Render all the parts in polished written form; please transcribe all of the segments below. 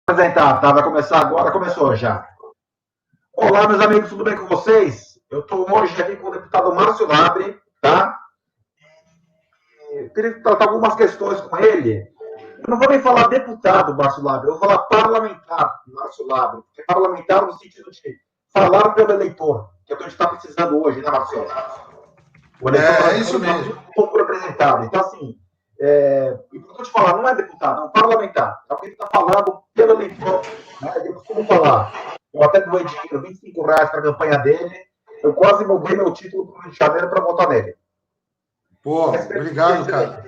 Apresentar, tá? Vai começar agora, começou já. Olá, meus amigos, tudo bem com vocês? Eu estou hoje aqui com o deputado Márcio Labre, tá? Eu queria tratar algumas questões com ele. Eu não vou nem falar deputado, Márcio Labre, eu vou falar parlamentar, Márcio Labre, porque parlamentar no sentido de falar pelo eleitor, que é o que a gente está precisando hoje, né, Márcio? O eleitor isso mesmo. Um pouco representado. Então, assim, e por que eu te falar, não é deputado, é um parlamentar. É o que ele está falando pelo eleitor. Né? Eu costumo falar, eu até doei dinheiro, R$ 25 para a campanha dele, eu quase mudei meu título para o Rio de Janeiro para votar nele. Pô, obrigado, cara.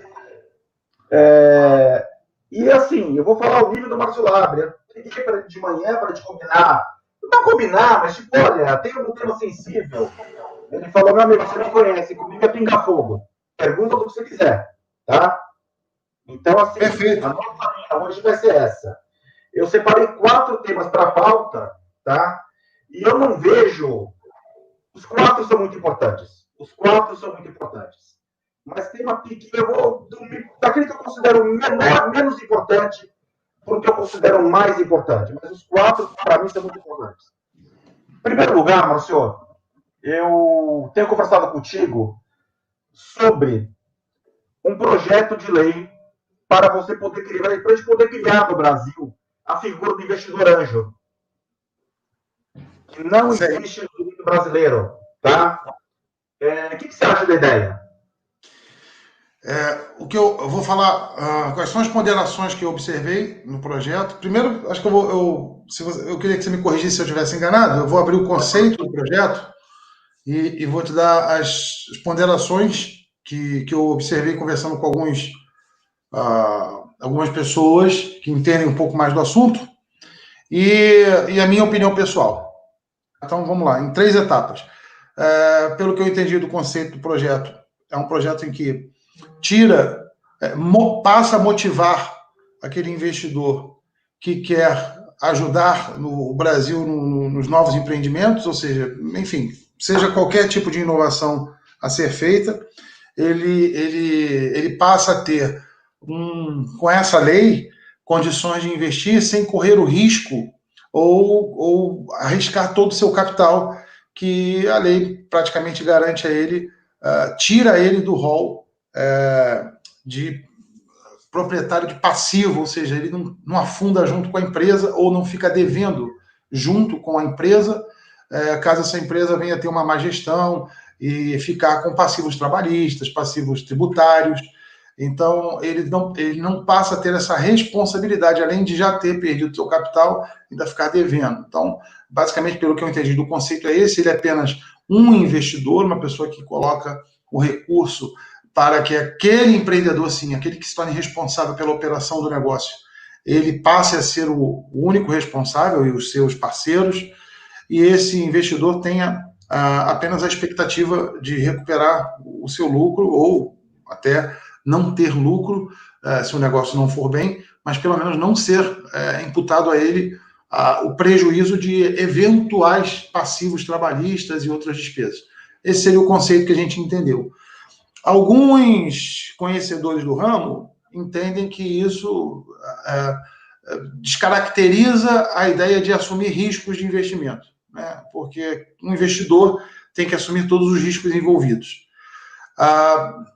E assim, eu vou falar o nível do Márcio Labre. Eu liguei para ele de manhã para a gente combinar. Não combinar, mas tipo, olha, tem um tema sensível. Ele falou, meu amigo, você me conhece, comigo é pinga-fogo. Pergunta do que você quiser, tá? Então, assim, perfeito. A nossa linha hoje vai ser essa. Eu separei 4 temas para a pauta, tá? E eu não vejo... Os 4 são muito importantes. Os 4 são muito importantes. Mas tem uma pequena... Eu vou... Daquele que eu considero menos importante, porque eu considero mais importante. Mas os 4, para mim, são muito importantes. Em primeiro lugar, Márcio, eu tenho conversado contigo sobre um projeto de lei para você poder criar, para a gente poder criar no Brasil a figura do investidor anjo. Que não existe no direito brasileiro, tá? O que você acha da ideia? O que eu vou falar, quais são as ponderações que eu observei no projeto. Primeiro, acho que eu queria que você me corrigisse se eu estivesse enganado. Eu vou abrir o conceito do projeto e vou te dar as ponderações que eu observei conversando com algumas pessoas que entendem um pouco mais do assunto e a minha opinião pessoal. Então, vamos lá, em 3 etapas. Pelo que eu entendi do conceito do projeto, é um projeto em que passa a motivar aquele investidor que quer ajudar o Brasil nos novos empreendimentos, ou seja, enfim, seja qualquer tipo de inovação a ser feita, ele passa a ter, com essa lei, condições de investir sem correr o risco ou arriscar todo o seu capital, que a lei praticamente garante a ele, tira ele do rol de proprietário de passivo, ou seja, ele não afunda junto com a empresa ou não fica devendo junto com a empresa, caso essa empresa venha ter uma má gestão e ficar com passivos trabalhistas, passivos tributários. Então, ele não passa a ter essa responsabilidade, além de já ter perdido seu capital, ainda ficar devendo. Então, basicamente, pelo que eu entendi do conceito é esse, ele é apenas um investidor, uma pessoa que coloca o recurso para que aquele empreendedor, sim, aquele que se torne responsável pela operação do negócio, ele passe a ser o único responsável e os seus parceiros, e esse investidor tenha apenas a expectativa de recuperar o seu lucro ou até não ter lucro se o negócio não for bem, mas pelo menos não ser imputado a ele o prejuízo de eventuais passivos trabalhistas e outras despesas. Esse seria o conceito que a gente entendeu. Alguns conhecedores do ramo entendem que isso descaracteriza a ideia de assumir riscos de investimento, né? Porque um investidor tem que assumir todos os riscos envolvidos.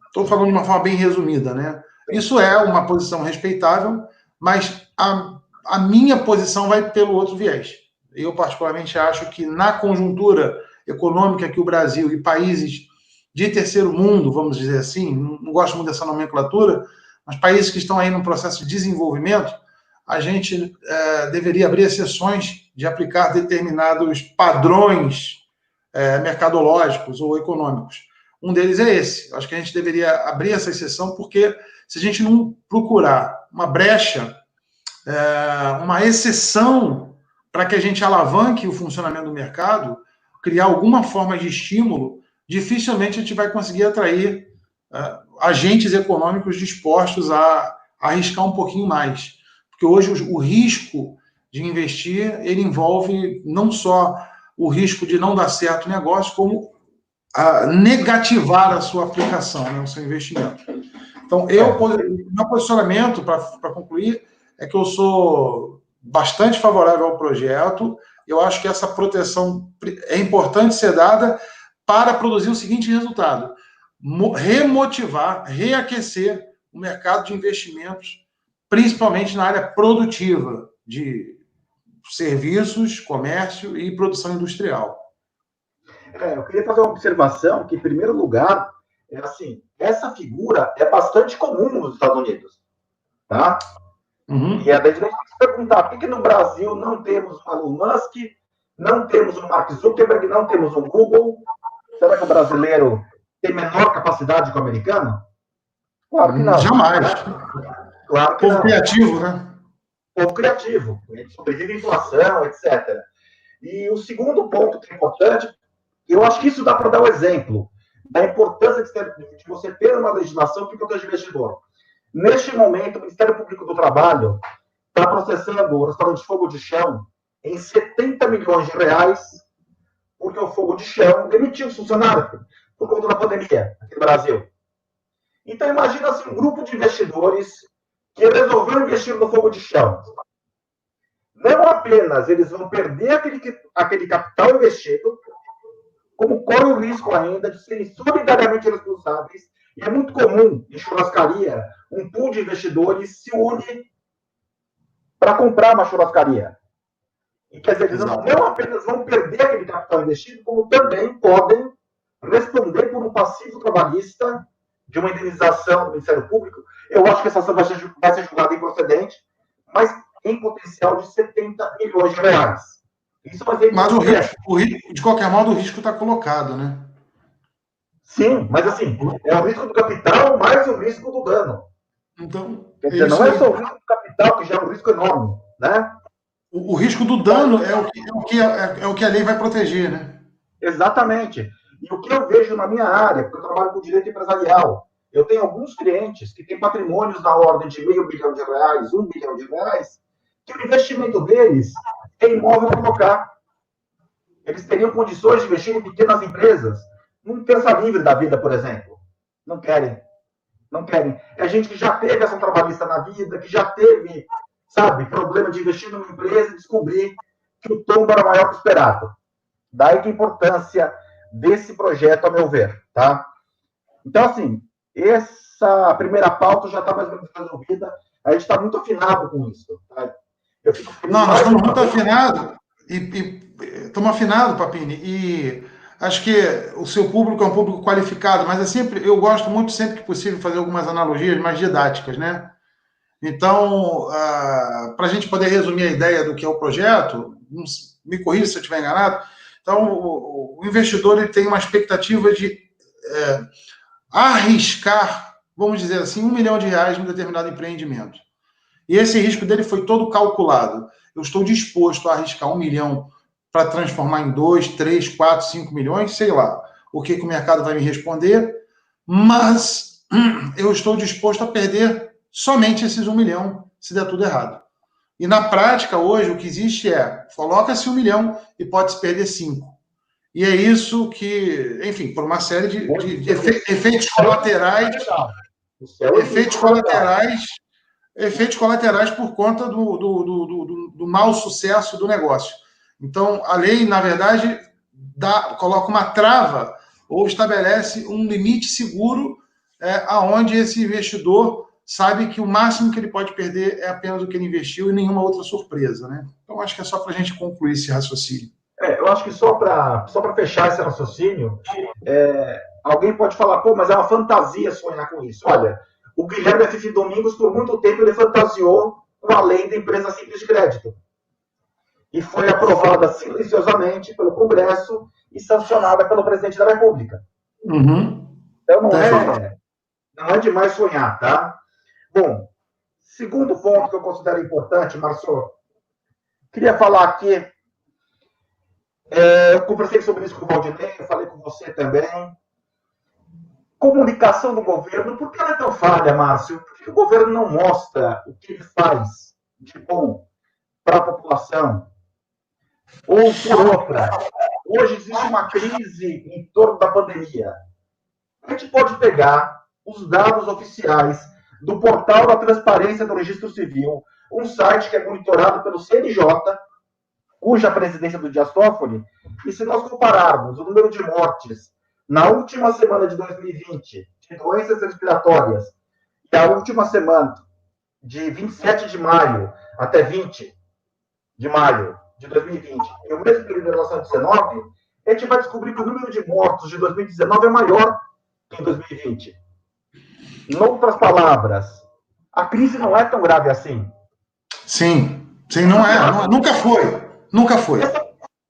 Estou falando de uma forma bem resumida, né? Isso é uma posição respeitável, mas a minha posição vai pelo outro viés. Eu, particularmente, acho que na conjuntura econômica que o Brasil e países de terceiro mundo, vamos dizer assim, não gosto muito dessa nomenclatura, mas países que estão aí no processo de desenvolvimento, a gente deveria abrir exceções de aplicar determinados padrões mercadológicos ou econômicos. Um deles é esse. Acho que a gente deveria abrir essa exceção, porque se a gente não procurar uma brecha, uma exceção para que a gente alavanque o funcionamento do mercado, criar alguma forma de estímulo, dificilmente a gente vai conseguir atrair agentes econômicos dispostos a arriscar um pouquinho mais. Porque hoje o risco de investir, ele envolve não só o risco de não dar certo o negócio, como negativar a sua aplicação, né, o seu investimento. Então, meu posicionamento, para concluir, é que eu sou bastante favorável ao projeto. Eu acho que essa proteção é importante ser dada para produzir o seguinte resultado: remotivar, reaquecer o mercado de investimentos, principalmente na área produtiva de serviços, comércio e produção industrial. Eu queria fazer uma observação que, em primeiro lugar, essa figura é bastante comum nos Estados Unidos, tá? Uhum. E a gente tem que se perguntar, por que no Brasil não temos um Elon Musk, não temos um Mark Zuckerberg, não temos um Google? Será que o brasileiro tem menor capacidade que o americano? Claro que não. Jamais. Claro que não. Criativo, né? Povo criativo, sobrevive à inflação, etc. E o segundo ponto que é importante, eu acho que isso dá para dar um exemplo da importância de você ter uma legislação que proteja o investidor. Neste momento, o Ministério Público do Trabalho está processando o restaurante Fogo de Chão em 70 milhões de reais, porque o Fogo de Chão demitiu os funcionários por conta da pandemia aqui no Brasil. Então, imagina assim, um grupo de investidores que resolveu investir no Fogo de Chão. Não apenas eles vão perder aquele capital investido, como corre o risco ainda de serem solidariamente responsáveis. E é muito comum, em churrascaria, um pool de investidores se une para comprar uma churrascaria. E quer dizer, eles não apenas vão perder aquele capital investido, como também podem responder por um passivo trabalhista de uma indenização do Ministério Público. Eu acho que essa ação vai ser julgada improcedente, mas em potencial de 70 milhões de reais. Isso vai ser. Mas de qualquer modo, o risco está colocado, né? Sim, mas assim, é o risco do capital mais o risco do dano. Então, quer dizer, não é só o risco do capital, que já é um risco enorme, né? O risco do dano é o que a lei vai proteger, né? Exatamente. E o que eu vejo na minha área, porque eu trabalho com direito empresarial, eu tenho alguns clientes que têm patrimônios na ordem de R$500 milhões, R$1 bilhão, que o investimento deles é imóvel para colocar. Eles teriam condições de investir em pequenas empresas, num terça livre da vida, por exemplo. Não querem. Não querem. É gente que já teve ação trabalhista na vida, que já teve, sabe, problema de investir numa empresa e descobrir que o tombo era maior que o esperado. Daí que a importância desse projeto, a meu ver, tá? Então, assim, essa primeira pauta já está mais ou menos resolvida. A gente está muito afinado com isso. Tá? Nós estamos muito afinados. Estamos afinados, Papini. E acho que o seu público é um público qualificado, mas eu gosto muito, sempre que possível, fazer algumas analogias mais didáticas, né? Então, para a gente poder resumir a ideia do que é o projeto, me corrija se eu estiver enganado. Então, o investidor ele tem uma expectativa de arriscar, vamos dizer assim, R$1 milhão em um determinado empreendimento. E esse risco dele foi todo calculado. Eu estou disposto a arriscar R$1 milhão para transformar em 2, 3, 4, 5 milhões, sei lá o que o mercado vai me responder, mas eu estou disposto a perder somente esses 1 milhão se der tudo errado. E na prática, hoje, o que existe coloca-se 1 milhão e pode-se perder 5. E é isso que, enfim, por uma série de efeitos colaterais, efeitos colaterais por conta do mau sucesso do negócio. Então, a lei, na verdade, coloca uma trava ou estabelece um limite seguro aonde esse investidor sabe que o máximo que ele pode perder é apenas o que ele investiu e nenhuma outra surpresa, né? Então, acho que é só para a gente concluir esse raciocínio. Eu acho que só para fechar esse raciocínio, alguém pode falar, pô, mas é uma fantasia sonhar com isso. Olha, o Guilherme F. Domingos, por muito tempo, ele fantasiou com a lei da empresa simples de crédito. E foi aprovada silenciosamente pelo Congresso e sancionada pelo presidente da República. Uhum. Então não é demais sonhar, tá? Bom, segundo ponto que eu considero importante, Márcio, queria falar aqui, eu conversei sobre isso com o Valdinei, eu falei com você também. Comunicação do governo, por que ela é tão falha, Márcio? Porque o governo não mostra o que ele faz de bom para a população. Ou por outra, hoje existe uma crise em torno da pandemia. A gente pode pegar os dados oficiais do portal da transparência do Registro Civil, um site que é monitorado pelo CNJ, cuja presidência do Dias Toffoli, e se nós compararmos o número de mortes na última semana de 2020 de doenças respiratórias e a última semana de 27 de maio até 20 de maio de 2020 e o mesmo período em relação a 2019, a gente vai descobrir que o número de mortos de 2019 é maior que em 2020. Em outras palavras, a crise não é tão grave assim. Sim, não é. Nunca foi. Nunca foi.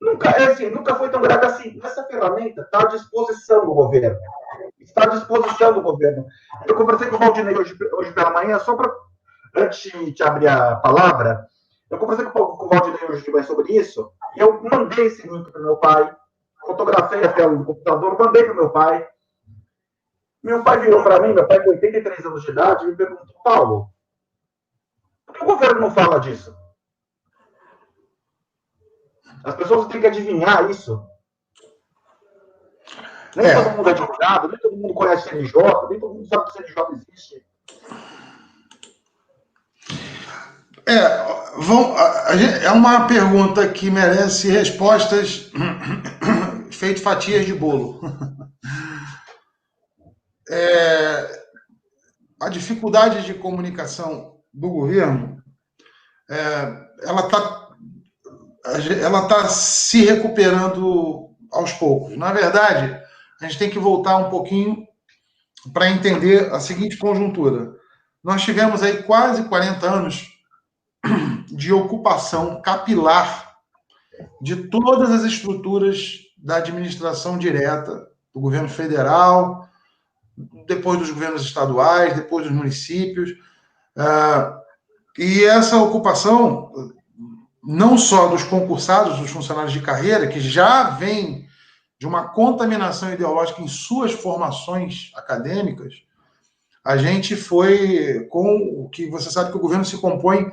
Nunca foi tão grave assim. Essa ferramenta está à disposição do governo. Está à disposição do governo. Eu conversei com o Valdinei hoje pela manhã, só para, antes de abrir a palavra, eu conversei com o Valdinei hoje de manhã sobre isso, e eu mandei esse link para o meu pai, fotografei a tela do computador, mandei para o meu pai. Meu pai virou para mim, meu pai com 83 anos de idade, e me perguntou: Paulo, por que o governo não fala disso? As pessoas têm que adivinhar isso. Nem todo mundo é advogado, nem todo mundo conhece o CNJ, nem todo mundo sabe que o CNJ existe. É uma pergunta que merece respostas feito fatias de bolo. A dificuldade de comunicação do governo, ela está se recuperando aos poucos. Na verdade, a gente tem que voltar um pouquinho para entender a seguinte conjuntura. Nós tivemos aí quase 40 anos de ocupação capilar de todas as estruturas da administração direta, do governo federal, depois dos governos estaduais, depois dos municípios. E essa ocupação, não só dos concursados, dos funcionários de carreira, que já vem de uma contaminação ideológica em suas formações acadêmicas, a gente foi com o que você sabe que o governo se compõe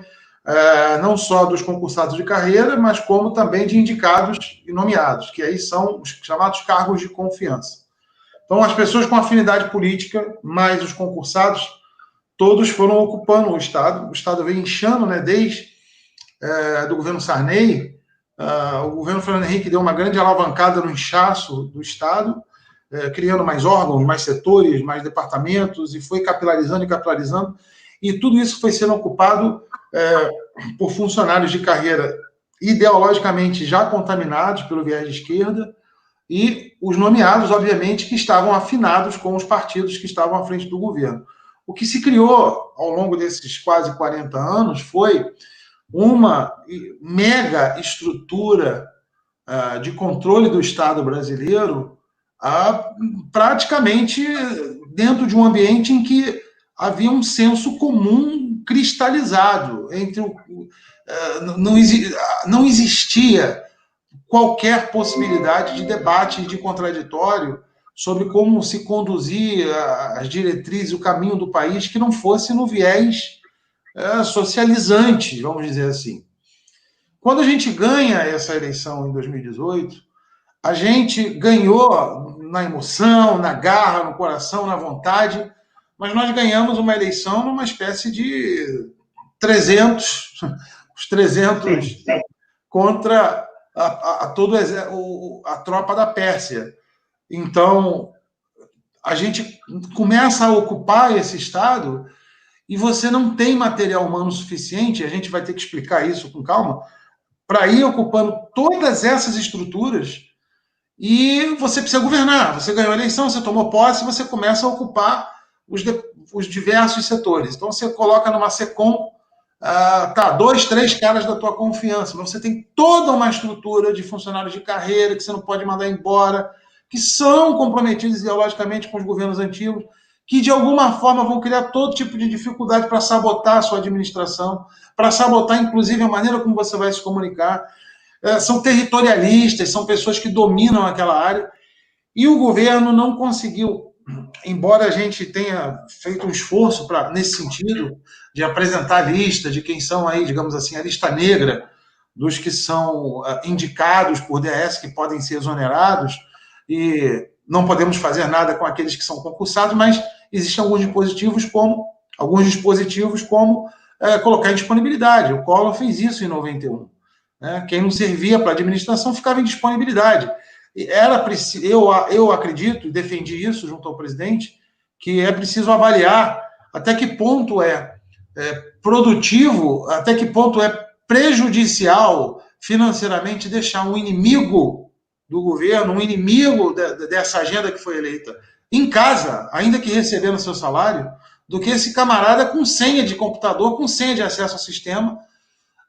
não só dos concursados de carreira, mas como também de indicados e nomeados, que aí são os chamados cargos de confiança. Então, as pessoas com afinidade política, mais os concursados, todos foram ocupando o Estado vem inchando, né, desde do governo Sarney. O governo Fernando Henrique deu uma grande alavancada no inchaço do Estado, criando mais órgãos, mais setores, mais departamentos, e foi capilarizando, e tudo isso foi sendo ocupado por funcionários de carreira ideologicamente já contaminados pelo viés de esquerda, e os nomeados, obviamente, que estavam afinados com os partidos que estavam à frente do governo. O que se criou ao longo desses quase 40 anos foi uma mega estrutura de controle do Estado brasileiro, praticamente dentro de um ambiente em que havia um senso comum cristalizado entre não existia qualquer possibilidade de debate e de contraditório sobre como se conduzir as diretrizes, o caminho do país, que não fosse no viés socializante, vamos dizer assim. Quando a gente ganha essa eleição em 2018, a gente ganhou na emoção, na garra, no coração, na vontade, mas nós ganhamos uma eleição numa espécie de 300, os 300 contra a tropa da Pérsia. Então, a gente começa a ocupar esse Estado e você não tem material humano suficiente, a gente vai ter que explicar isso com calma, para ir ocupando todas essas estruturas, e você precisa governar. Você ganhou a eleição, você tomou posse, você começa a ocupar os diversos setores. Então, você coloca numa SECOM, 2, 3 caras da tua confiança, mas você tem toda uma estrutura de funcionários de carreira que você não pode mandar embora, que são comprometidos ideologicamente com os governos antigos, que de alguma forma vão criar todo tipo de dificuldade para sabotar a sua administração, para sabotar, inclusive, a maneira como você vai se comunicar. São territorialistas, são pessoas que dominam aquela área, e o governo não conseguiu, embora a gente tenha feito um esforço nesse sentido, de apresentar a lista de quem são aí, digamos assim, a lista negra dos que são indicados por DS, que podem ser exonerados, e não podemos fazer nada com aqueles que são concursados, mas existem alguns dispositivos como colocar em disponibilidade. O Collor fez isso em 91. Né? Quem não servia para a administração ficava em disponibilidade. Eu acredito, e defendi isso junto ao presidente, que é preciso avaliar até que ponto é produtivo, até que ponto é prejudicial financeiramente deixar um inimigo do governo, um inimigo dessa agenda que foi eleita, em casa, ainda que recebendo seu salário, do que esse camarada com senha de computador, com senha de acesso ao sistema,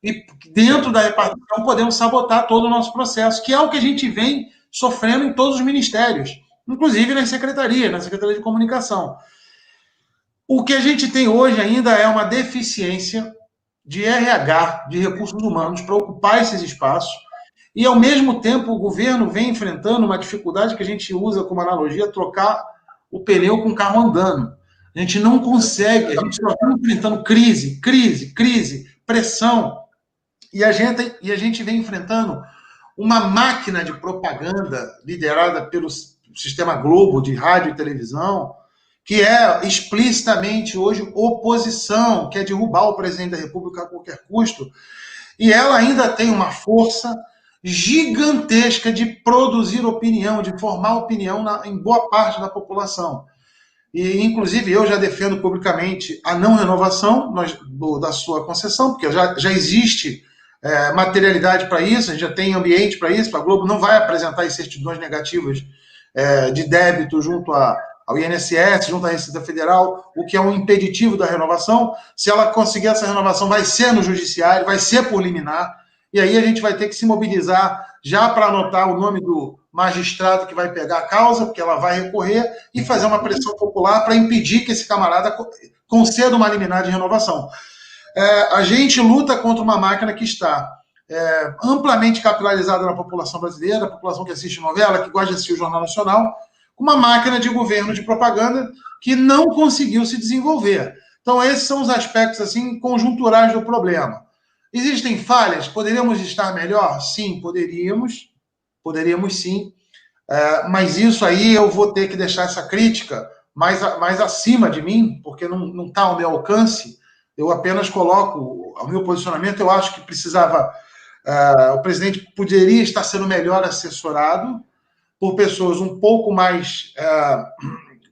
e dentro da repartição podemos sabotar todo o nosso processo, que é o que a gente vem sofrendo em todos os ministérios, inclusive na Secretaria de Comunicação. O que a gente tem hoje ainda é uma deficiência de RH, de recursos humanos, para ocupar esses espaços, e, ao mesmo tempo, o governo vem enfrentando uma dificuldade que a gente usa como analogia, trocar o pneu com o carro andando. A gente não consegue, a gente só está enfrentando crise, pressão, e a gente vem enfrentando uma máquina de propaganda liderada pelo Sistema Globo de rádio e televisão, que é explicitamente hoje oposição, quer derrubar o presidente da República a qualquer custo, e ela ainda tem uma força gigantesca de produzir opinião, de formar opinião em boa parte da população. E, inclusive, eu já defendo publicamente a não renovação da sua concessão, porque já existe materialidade para isso, a gente já tem ambiente para isso, a Globo não vai apresentar as certidões negativas de débito junto ao INSS, junto à Receita Federal, o que é um impeditivo da renovação. Se ela conseguir essa renovação, vai ser no judiciário, vai ser por liminar, e aí a gente vai ter que se mobilizar já para anotar o nome do magistrado que vai pegar a causa, porque ela vai recorrer, e fazer uma pressão popular para impedir que esse camarada conceda uma liminar de renovação. A gente luta contra uma máquina que está amplamente capilarizada na população brasileira, a população que assiste novela, que gosta de assistir o Jornal Nacional, uma máquina de governo de propaganda que não conseguiu se desenvolver. Então, esses são os aspectos assim conjunturais do problema. Existem falhas? Poderíamos estar melhor? Sim, poderíamos sim, mas isso aí eu vou ter que deixar essa crítica mais acima de mim, porque não está ao meu alcance. Eu apenas coloco o meu posicionamento. Eu acho que precisava, o presidente poderia estar sendo melhor assessorado por pessoas um pouco mais,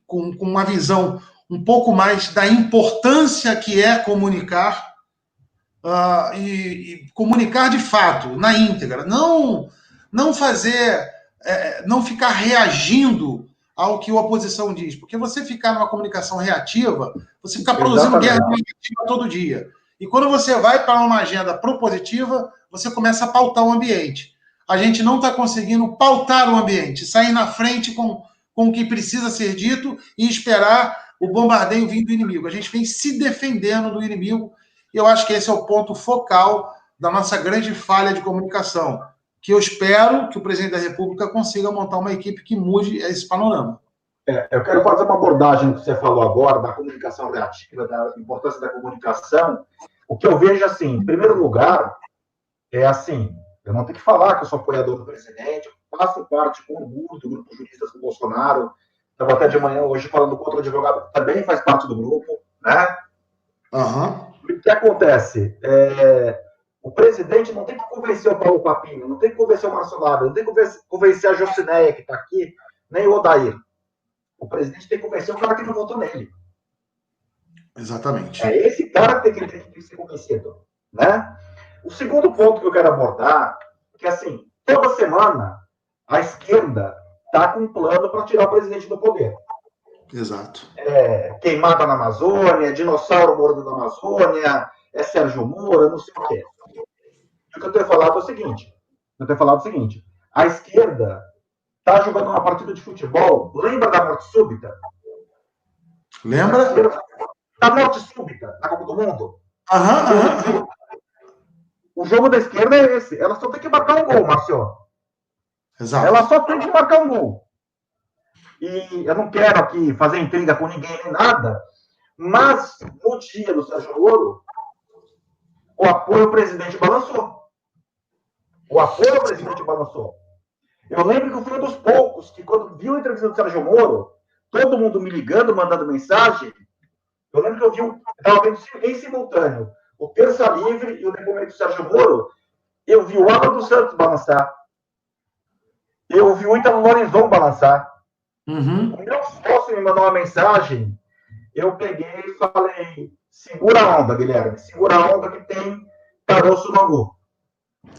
com uma visão um pouco mais da importância que é comunicar, e comunicar de fato, na íntegra, não fazer, não ficar reagindo ao que a oposição diz, porque você ficar numa comunicação reativa, você fica produzindo guerra negativa todo dia. E quando você vai para uma agenda propositiva, você começa a pautar o ambiente. A gente não está conseguindo pautar o ambiente, sair na frente com o que precisa ser dito e esperar o bombardeio vir do inimigo. A gente vem se defendendo do inimigo, e eu acho que esse é o ponto focal da nossa grande falha de comunicação, que eu espero que o presidente da República consiga montar uma equipe que mude esse panorama. Eu quero fazer uma abordagem no que você falou agora, da comunicação reativa, da importância da comunicação. O que eu vejo, assim, em primeiro lugar, é assim, eu não tenho que falar que eu sou apoiador do presidente, eu faço parte com orgulho do grupo Juristas com Bolsonaro, estava até de manhã hoje falando com outro advogado que também faz parte do grupo, né? Uhum. O que acontece? O presidente não tem que convencer o Paulo Papinho, não tem que convencer o Márcio Lábio, não tem que convencer a Jocineia, que está aqui, nem o Odair. O presidente tem que convencer o cara que não votou nele. Exatamente. É esse cara que tem que ser convencido, né? O segundo ponto que eu quero abordar é que, assim, toda semana a esquerda está com um plano para tirar o presidente do poder. Exato. Queimada na Amazônia, dinossauro morando na Amazônia, Sérgio Moro, não sei o quê. O que eu tenho falado é o seguinte, a esquerda está jogando uma partida de futebol, lembra da morte súbita? Lembra? Da morte súbita na Copa do Mundo? Aham. O jogo da esquerda é esse. Ela só tem que marcar um gol, Márcio. Exato. Ela só tem que marcar um gol. E eu não quero aqui fazer intriga com ninguém nem nada, mas no dia do Sérgio Moro, o apoio ao presidente balançou. Eu lembro que eu fui um dos poucos que, quando viu a entrevista do Sérgio Moro, todo mundo me ligando, mandando mensagem, eu lembro que eu estava vendo em simultâneo o Terça Livre e o depoimento do Sérgio Moro, eu vi o Alan dos Santos balançar. Eu vi o Ítalo Lorenzon balançar. Uhum. O meu sócio me mandou uma mensagem, eu peguei e falei, segura a onda, Guilherme, segura a onda que tem caroço no angu.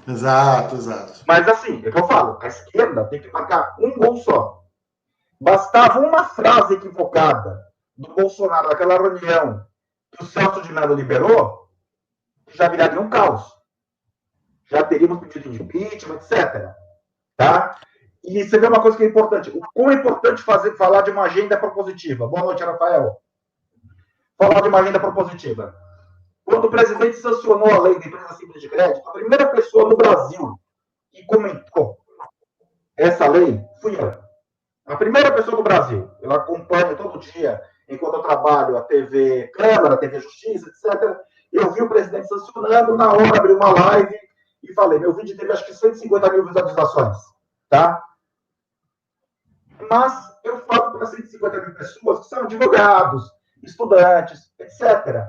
Exato, exato. Mas assim, é o que eu falo, a esquerda tem que marcar um gol só. Bastava uma frase equivocada do Bolsonaro naquela reunião que o Celso de Mello liberou, que já viraria um caos. Já teríamos pedido de impeachment, etc. Tá? E você vê uma coisa que é importante. O quão é importante falar de uma agenda propositiva. Boa noite, Rafael. Falar de uma agenda propositiva. Quando o presidente sancionou a lei da empresa simples de crédito, a primeira pessoa no Brasil que comentou essa lei fui eu. A primeira pessoa do Brasil. Eu acompanho todo dia, enquanto eu trabalho, a TV Câmara, a TV Justiça, etc. Eu vi o presidente sancionando, na hora abri uma live e falei, meu vídeo teve acho que 150 mil visualizações. Tá? Mas eu falo para 150 mil pessoas que são advogados, estudantes, etc.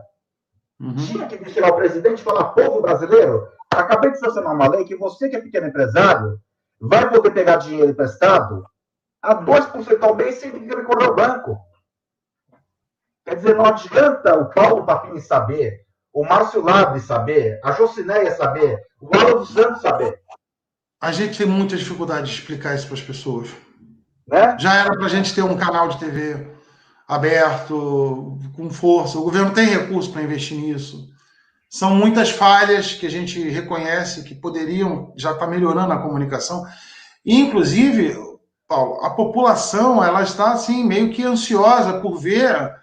Tinha que tirar o presidente e falar, povo brasileiro, acabei de sancionar uma lei que você que é pequeno empresário vai poder pegar dinheiro emprestado a 2% ao mês sem ter que recorrer ao banco. Quer dizer, não adianta o Paulo Papini saber, o Márcio Labre saber, a Jocineia saber, o Alan dos Santos saber. A gente tem muita dificuldade de explicar isso para as pessoas. Né? Já era para a gente ter um canal de TV aberto, com força. O governo tem recurso para investir nisso. São muitas falhas que a gente reconhece que poderiam já estar melhorando a comunicação. E, inclusive, Paulo, a população ela está assim, meio que ansiosa por ver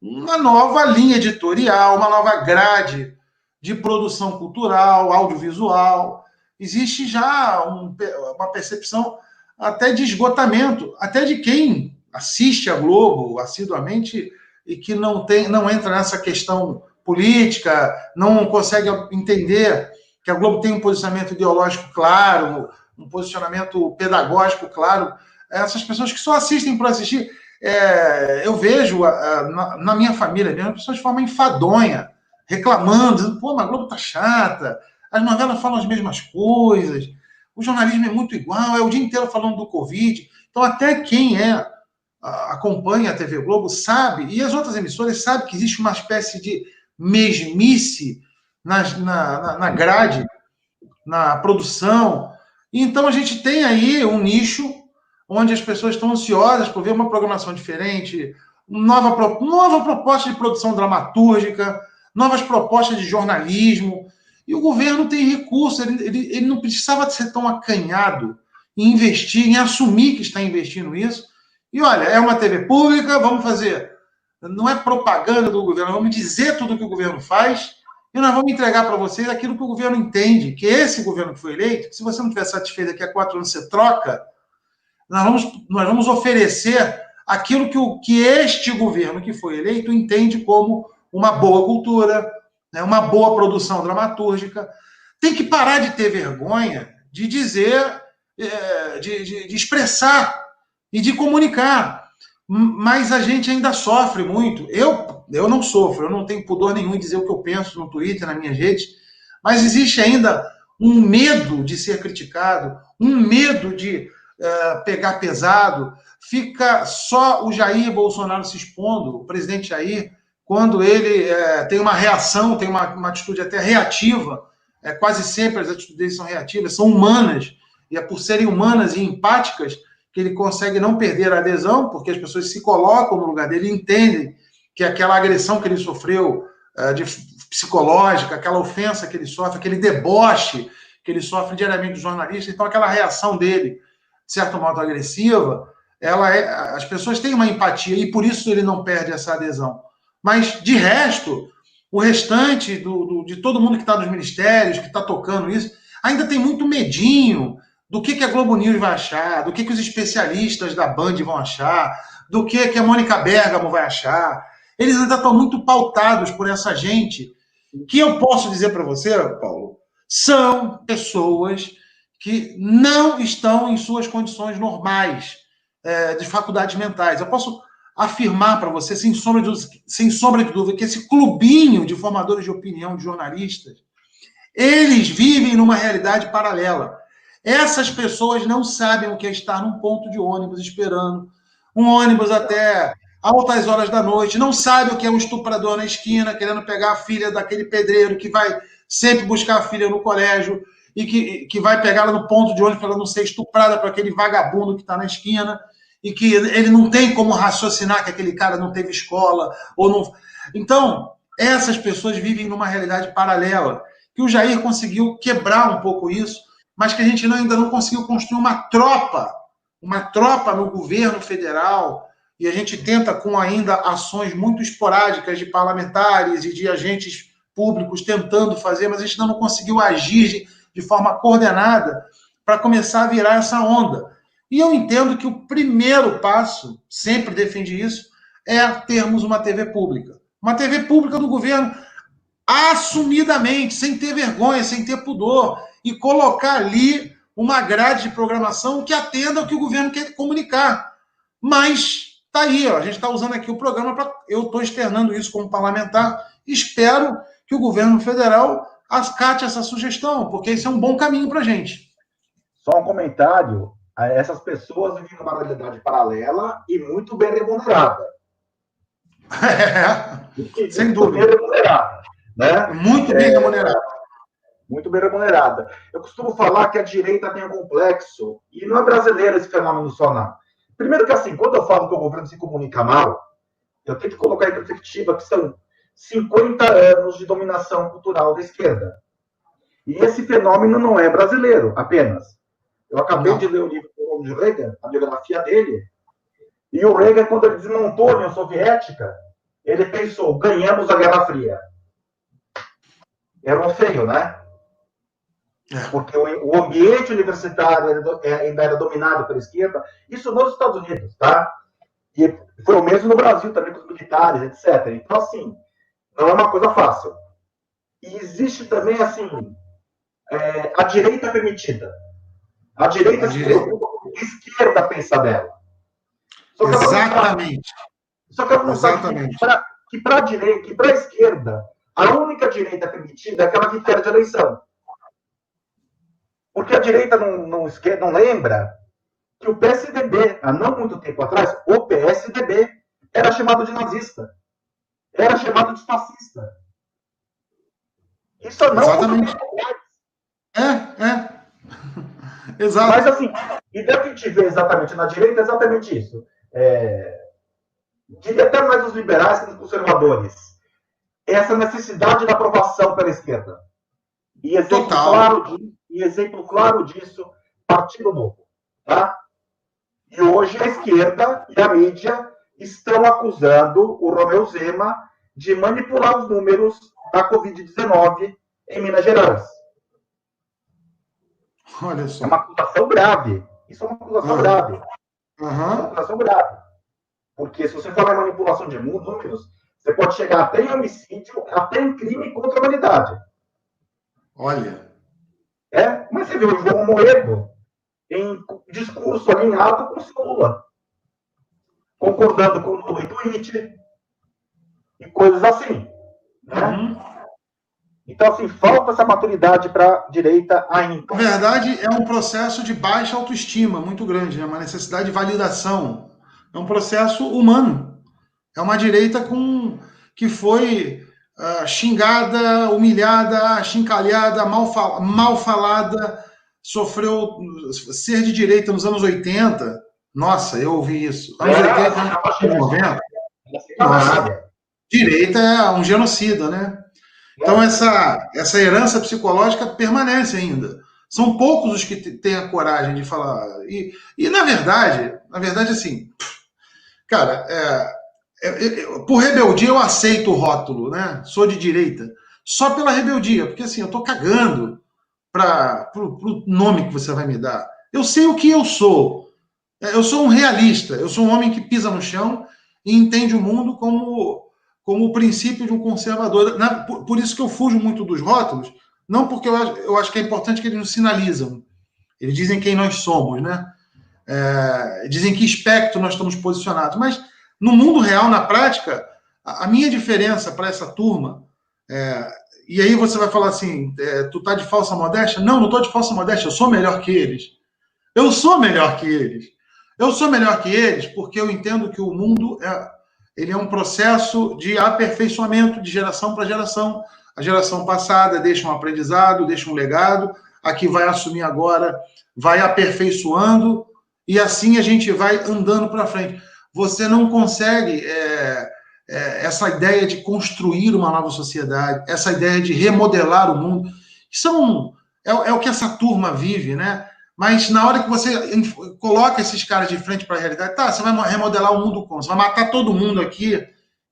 uma nova linha editorial, uma nova grade de produção cultural, audiovisual. Existe já uma percepção até de esgotamento, até de quem assiste a Globo assiduamente e que não entra nessa questão política, não consegue entender que a Globo tem um posicionamento ideológico claro, um posicionamento pedagógico claro. Essas pessoas que só assistem por assistir, eu vejo na minha família, as pessoas de forma enfadonha, reclamando, dizendo, pô, mas a Globo tá chata, as novelas falam as mesmas coisas, o jornalismo é muito igual, é o dia inteiro falando do Covid. Então, até quem acompanha a TV Globo sabe, e as outras emissoras sabem que existe uma espécie de mesmice na grade, na produção. Então, a gente tem aí um nicho onde as pessoas estão ansiosas por ver uma programação diferente, nova proposta de produção dramatúrgica, novas propostas de jornalismo. E o governo tem recurso, ele não precisava ser tão acanhado em investir, em assumir que está investindo isso. E olha, é uma TV pública, vamos fazer. Não é propaganda do governo, vamos dizer tudo o que o governo faz e nós vamos entregar para vocês aquilo que o governo entende, que esse governo que foi eleito, que se você não estiver satisfeito daqui a 4 anos você troca, nós vamos oferecer aquilo que este governo que foi eleito entende como uma boa cultura, né, uma boa produção dramatúrgica. Tem que parar de ter vergonha de dizer, de expressar e de comunicar. Mas a gente ainda sofre muito. Eu não sofro, eu não tenho pudor nenhum em dizer o que eu penso no Twitter, nas minhas redes, mas existe ainda um medo de ser criticado, um medo de pegar pesado. Fica só o Jair Bolsonaro se expondo, o presidente Jair, quando ele tem uma reação, tem uma atitude até reativa. Quase sempre as atitudes dele são reativas, são humanas, e é por serem humanas e empáticas que ele consegue não perder a adesão, porque as pessoas se colocam no lugar dele e entendem que aquela agressão que ele sofreu psicológica, aquela ofensa que ele sofre, aquele deboche que ele sofre diariamente dos jornalistas, então aquela reação dele, de certo modo agressiva, as pessoas têm uma empatia e por isso ele não perde essa adesão. Mas, de resto, o restante de todo mundo que está nos ministérios, que está tocando isso, ainda tem muito medinho do que a Globo News vai achar, do que os especialistas da Band vão achar, do que a Mônica Bergamo vai achar. Eles ainda estão muito pautados por essa gente, que eu posso dizer para você, Paulo, são pessoas que não estão em suas condições normais de faculdades mentais. Eu posso afirmar para você, sem sombra de dúvida, que esse clubinho de formadores de opinião, de jornalistas, eles vivem numa realidade paralela. Essas pessoas não sabem o que é estar num ponto de ônibus esperando um ônibus até altas horas da noite, não sabem o que é um estuprador na esquina querendo pegar a filha daquele pedreiro que vai sempre buscar a filha no colégio e que vai pegar ela no ponto de ônibus para ela não ser estuprada por aquele vagabundo que está na esquina e que ele não tem como raciocinar que aquele cara não teve escola ou não. Então, essas pessoas vivem numa realidade paralela que o Jair conseguiu quebrar um pouco isso, mas que a gente ainda não conseguiu construir uma tropa no governo federal, e a gente tenta com ainda ações muito esporádicas de parlamentares e de agentes públicos tentando fazer, mas a gente ainda não conseguiu agir de forma coordenada para começar a virar essa onda. E eu entendo que o primeiro passo, sempre defendi isso, é termos uma TV pública. Uma TV pública do governo assumidamente, sem ter vergonha, sem ter pudor, e colocar ali uma grade de programação que atenda ao que o governo quer comunicar. Mas tá aí, ó, a gente está usando aqui o programa para. Eu estou externando isso como parlamentar. Espero que o governo federal acate essa sugestão, porque isso é um bom caminho para a gente. Só um comentário: essas pessoas vivem numa realidade paralela e muito bem remunerada. Sem dúvida. Bem remunerada, né? Muito bem remunerada. Muito bem remunerada. Eu costumo falar que a direita tem um complexo, e não é brasileiro esse fenômeno só, não. Primeiro que, assim, quando eu falo que o governo se comunica mal, eu tenho que colocar em perspectiva que são 50 anos de dominação cultural da esquerda. E esse fenômeno não é brasileiro, apenas. Eu acabei de ler o livro do Ronald Reagan, a biografia dele, e o Reagan, quando ele desmontou a União Soviética, ele pensou, ganhamos a Guerra Fria. Era um feio, né? Porque o ambiente universitário ainda era dominado pela esquerda, isso nos Estados Unidos, tá? E foi o mesmo no Brasil também com os militares, etc. Então, assim, não é uma coisa fácil. E existe também, assim, a direita permitida. A direita se preocupa com a esquerda pensa dela. Exatamente. Só que eu não sei que para a direita, que para a esquerda, a única direita permitida é aquela que perde a eleição. Porque a direita não lembra que o PSDB, há não muito tempo atrás, o PSDB era chamado de nazista. Era chamado de fascista. Isso não exatamente. Exato. Mas assim, e deve a gente ver exatamente na direita exatamente isso. Diria até mais os liberais que os conservadores. Essa necessidade da aprovação pela esquerda. E exemplo claro disso, Partido Novo. Tá? E hoje a esquerda e a mídia estão acusando o Romeu Zema de manipular os números da Covid-19 em Minas Gerais. Olha só. É uma acusação grave. Isso é uma acusação grave. É uma acusação grave. Porque se você falar em manipulação de números, você pode chegar até em homicídio, até em crime contra a humanidade. Olha. Mas você viu o João Moedo em discurso alinhado com o Lula, concordando com o Lula em tweet e coisas assim. Né? Então, assim, falta essa maturidade para a direita ainda. Na verdade, é um processo de baixa autoestima muito grande, né? Uma necessidade de validação. É um processo humano. É uma direita que foi xingada, humilhada, achincalhada, mal falada, sofreu ser de direita nos anos 80. Nossa, eu ouvi isso. Anos 80, anos 90. Nossa, direita é um genocida, né? Então, essa herança psicológica permanece ainda. São poucos os que têm a coragem de falar. E na verdade, assim, cara, por rebeldia eu aceito o rótulo, né? Sou de direita. Só pela rebeldia, porque assim, eu tô cagando pro nome que você vai me dar. Eu sei o que eu sou. Eu sou um realista, eu sou um homem que pisa no chão e entende o mundo como o princípio de um conservador. Por isso que eu fujo muito dos rótulos, não porque eu acho que é importante que eles nos sinalizam. Eles dizem quem nós somos, né? Dizem que espectro nós estamos posicionados, mas No mundo real, na prática, a minha diferença para essa turma, e aí você vai falar assim, tu tá de falsa modéstia? Não, não tô de falsa modéstia, eu sou melhor que eles. Eu sou melhor que eles. Eu sou melhor que eles porque eu entendo que o mundo ele é um processo de aperfeiçoamento de geração para geração. A geração passada deixa um aprendizado, deixa um legado, a que vai assumir agora vai aperfeiçoando, e assim a gente vai andando para frente. Você não consegue essa ideia de construir uma nova sociedade, essa ideia de remodelar o mundo. É o que essa turma vive, né? Mas na hora que você coloca esses caras de frente para a realidade, tá, você vai remodelar o mundo como? Você vai matar todo mundo aqui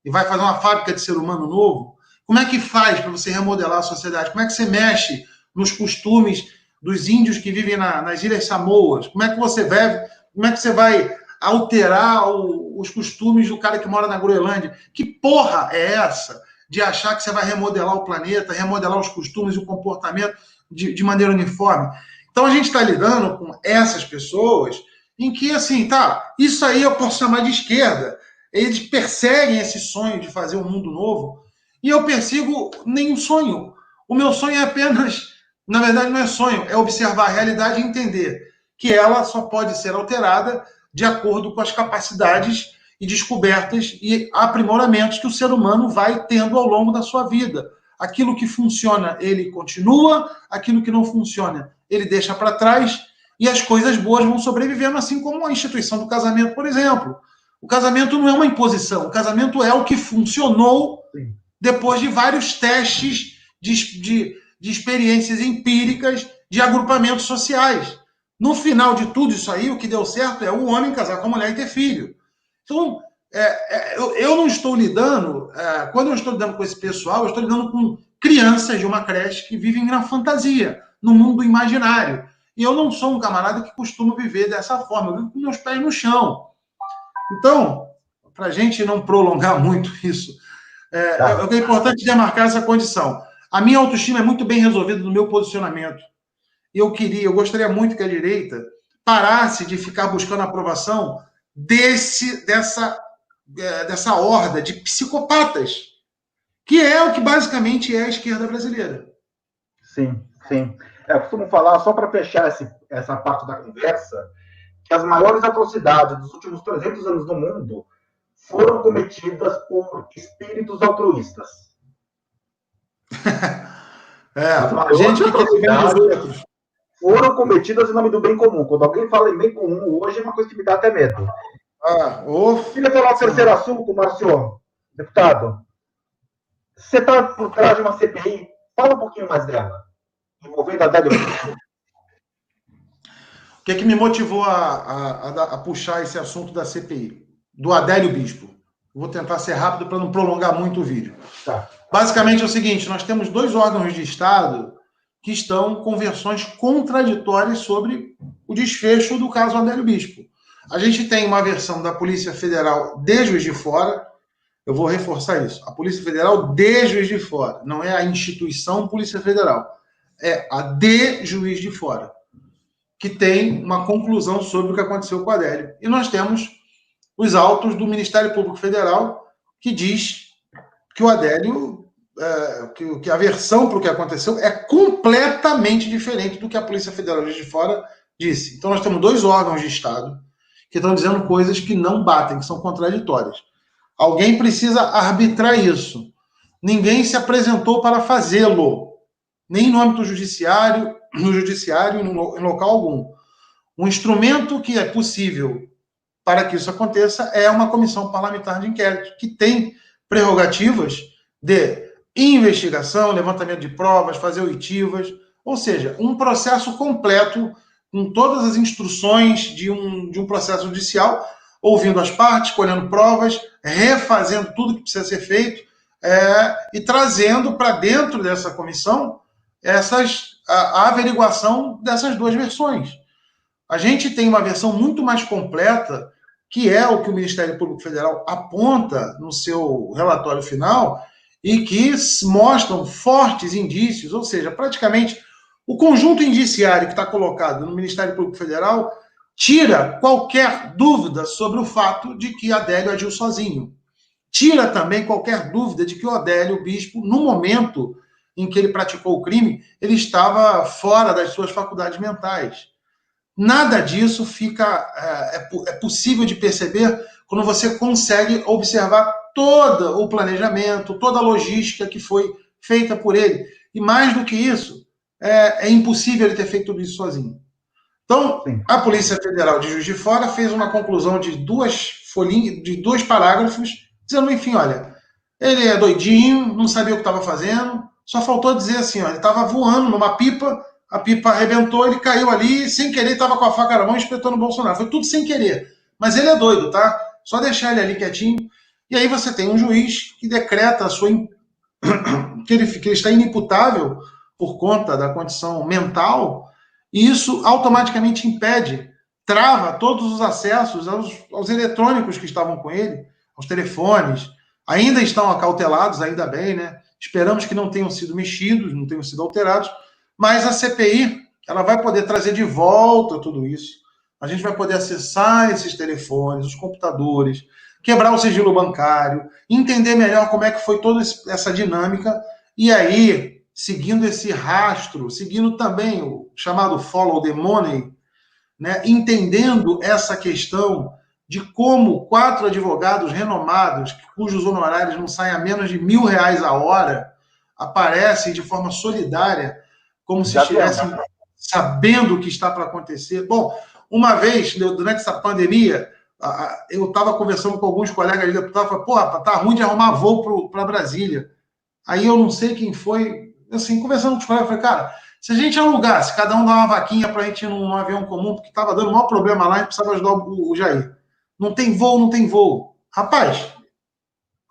e vai fazer uma fábrica de ser humano novo? Como é que faz para você remodelar a sociedade? Como é que você mexe nos costumes dos índios que vivem nas Ilhas Samoas? Como é que você vai alterar os costumes do cara que mora na Groenlândia? Que porra é essa de achar que você vai remodelar o planeta, remodelar os costumes e o comportamento de maneira uniforme? Então a gente está lidando com essas pessoas em que, assim, tá, isso aí eu posso chamar de esquerda. Eles perseguem esse sonho de fazer um mundo novo e eu persigo nenhum sonho. O meu sonho é apenas, na verdade não é sonho, é observar a realidade e entender que ela só pode ser alterada de acordo com as capacidades e descobertas e aprimoramentos que o ser humano vai tendo ao longo da sua vida. Aquilo que funciona, ele continua, aquilo que não funciona, ele deixa para trás, e as coisas boas vão sobrevivendo, assim como a instituição do casamento, por exemplo. O casamento não é uma imposição, o casamento é o que funcionou depois de vários testes de experiências empíricas de agrupamentos sociais. No final de tudo isso aí, o que deu certo é o homem casar com a mulher e ter filho. Então, eu não estou lidando, quando eu estou lidando com esse pessoal, eu estou lidando com crianças de uma creche que vivem na fantasia, no mundo imaginário. E eu não sou um camarada que costuma viver dessa forma, eu vivo com meus pés no chão. Então, para a gente não prolongar muito isso, é importante demarcar essa condição. A minha autoestima é muito bem resolvida no meu posicionamento. E eu gostaria muito que a direita parasse de ficar buscando aprovação dessa horda de psicopatas, que é o que basicamente é a esquerda brasileira. Sim, sim. Eu costumo falar, só para fechar essa parte da conversa, que as maiores atrocidades dos últimos 300 anos no mundo foram cometidas por espíritos altruístas. A gente que quer bem dos outros. Foram cometidas em nome do bem comum. Quando alguém fala em bem comum hoje, é uma coisa que me dá até medo. Queria falar o terceiro assunto, Márcio, deputado. Você está por trás de uma CPI, fala um pouquinho mais dela, envolvendo a Adélio Bispo. O que é que me motivou a puxar esse assunto da CPI? Do Adélio Bispo. Vou tentar ser rápido para não prolongar muito o vídeo. Tá. Basicamente é o seguinte, nós temos 2 órgãos de Estado que estão com versões contraditórias sobre o desfecho do caso Adélio Bispo. A gente tem uma versão da Polícia Federal de Juiz de Fora, eu vou reforçar isso, a Polícia Federal de Juiz de Fora, não é a instituição Polícia Federal, é a de Juiz de Fora, que tem uma conclusão sobre o que aconteceu com o Adélio. E nós temos os autos do Ministério Público Federal, que diz que o Adélio, que a versão para o que aconteceu é completamente diferente do que a Polícia Federal de Fora disse. Então nós temos 2 órgãos de Estado que estão dizendo coisas que não batem, que são contraditórias. Alguém precisa arbitrar isso. Ninguém se apresentou para fazê-lo, nem no âmbito judiciário, em local algum. Um instrumento que é possível para que isso aconteça é uma comissão parlamentar de inquérito, que tem prerrogativas de investigação, levantamento de provas, fazer oitivas, ou seja, um processo completo com todas as instruções de um processo judicial, ouvindo as partes, colhendo provas, refazendo tudo que precisa ser feito e trazendo para dentro dessa comissão a averiguação dessas 2 versões. A gente tem uma versão muito mais completa, que é o que o Ministério Público Federal aponta no seu relatório final e que mostram fortes indícios, ou seja, praticamente o conjunto indiciário que está colocado no Ministério Público Federal tira qualquer dúvida sobre o fato de que Adélio agiu sozinho. Tira também qualquer dúvida de que o Adélio, o bispo, no momento em que ele praticou o crime, ele estava fora das suas faculdades mentais. Nada disso é possível de perceber quando você consegue observar todo o planejamento, toda a logística que foi feita por ele. E mais do que isso, é impossível ele ter feito tudo isso sozinho. Então, sim, a Polícia Federal de Juiz de Fora fez uma conclusão de 2 parágrafos, dizendo, enfim, olha, ele é doidinho, não sabia o que estava fazendo, só faltou dizer assim, ó, ele estava voando numa pipa, a pipa arrebentou, ele caiu ali, sem querer, estava com a faca na mão e espetou no Bolsonaro. Foi tudo sem querer. Mas ele é doido, tá? Só deixar ele ali quietinho. E aí você tem um juiz que decreta que ele está inimputável por conta da condição mental, e isso automaticamente impede, trava todos os acessos aos eletrônicos que estavam com ele, aos telefones. Ainda estão acautelados, ainda bem, né? Esperamos que não tenham sido mexidos, não tenham sido alterados, mas a CPI ela vai poder trazer de volta tudo isso. A gente vai poder acessar esses telefones, os computadores, quebrar o sigilo bancário, entender melhor como é que foi toda essa dinâmica, e aí, seguindo esse rastro, seguindo também o chamado follow the money, né, entendendo essa questão de como 4 advogados renomados, cujos honorários não saem a menos de R$1.000 a hora, aparecem de forma solidária, como se estivessem sabendo o que está para acontecer. Bom, uma vez, durante essa pandemia, eu estava conversando com alguns colegas de deputados, falei, porra, tá ruim de arrumar voo para Brasília. Aí eu não sei quem foi, assim, conversando com os colegas, falei, cara, se a gente alugasse, cada um dar uma vaquinha para a gente ir num avião comum, porque estava dando o maior problema lá e precisava ajudar o Jair. Não tem voo, não tem voo. Rapaz,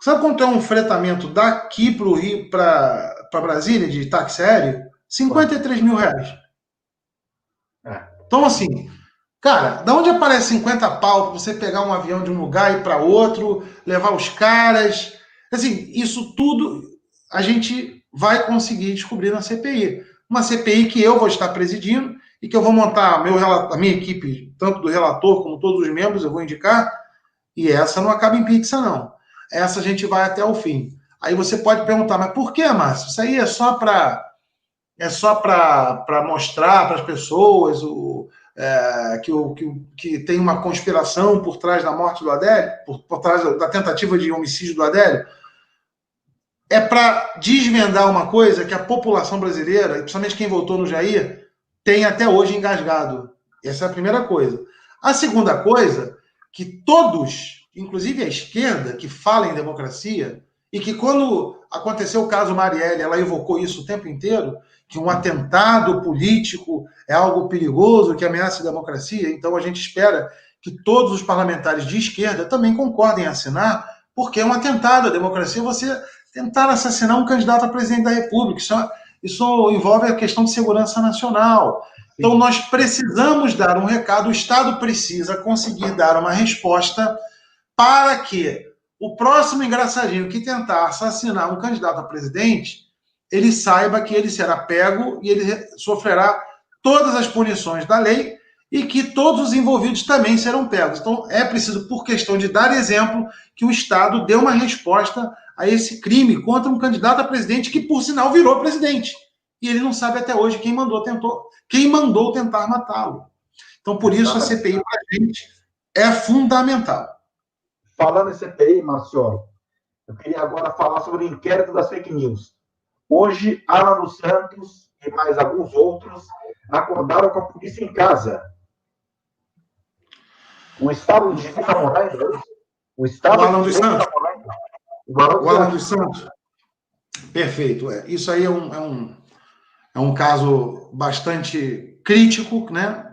sabe quanto é um fretamento daqui para o Rio, para Brasília, de táxi aéreo? R$53.000. Então, assim, cara, da onde aparece 50 pau para você pegar um avião de um lugar e ir para outro, levar os caras? Assim, isso tudo a gente vai conseguir descobrir na CPI. Uma CPI que eu vou estar presidindo e que eu vou montar a minha equipe, tanto do relator como todos os membros, eu vou indicar, e essa não acaba em pizza, não. Essa a gente vai até o fim. Aí você pode perguntar, mas por que, Márcio? Isso aí é só para mostrar para as pessoas que tem uma conspiração por trás da morte do Adélio, por trás da tentativa de homicídio do Adélio? É para desvendar uma coisa que a população brasileira, principalmente quem votou no Jair, tem até hoje engasgado. Essa é a primeira coisa. A segunda coisa, que todos, inclusive a esquerda, que fala em democracia, e que quando aconteceu o caso Marielle, ela evocou isso o tempo inteiro, que um atentado político é algo perigoso, que ameaça a democracia, então a gente espera que todos os parlamentares de esquerda também concordem em assinar, porque é um atentado à democracia você tentar assassinar um candidato a presidente da República. Isso envolve a questão de segurança nacional. Então, nós precisamos dar um recado, o Estado precisa conseguir dar uma resposta para que o próximo engraçadinho que tentar assassinar um candidato a presidente, ele saiba que ele será pego e ele sofrerá todas as punições da lei e que todos os envolvidos também serão pegos. Então, é preciso, por questão de dar exemplo, que o Estado dê uma resposta a esse crime contra um candidato a presidente que, por sinal, virou presidente. E ele não sabe até hoje quem mandou tentar matá-lo. Então, por isso, a CPI, para a gente, é fundamental. Falando em CPI, Márcio, eu queria agora falar sobre o inquérito das fake news. Hoje, Alan dos Santos e mais alguns outros acordaram com a polícia em casa. O Estado de Justiça está morrendo. O Estado Alan dos Santos. O Alan dos Santos. Perfeito. Isso aí é um caso bastante crítico, né?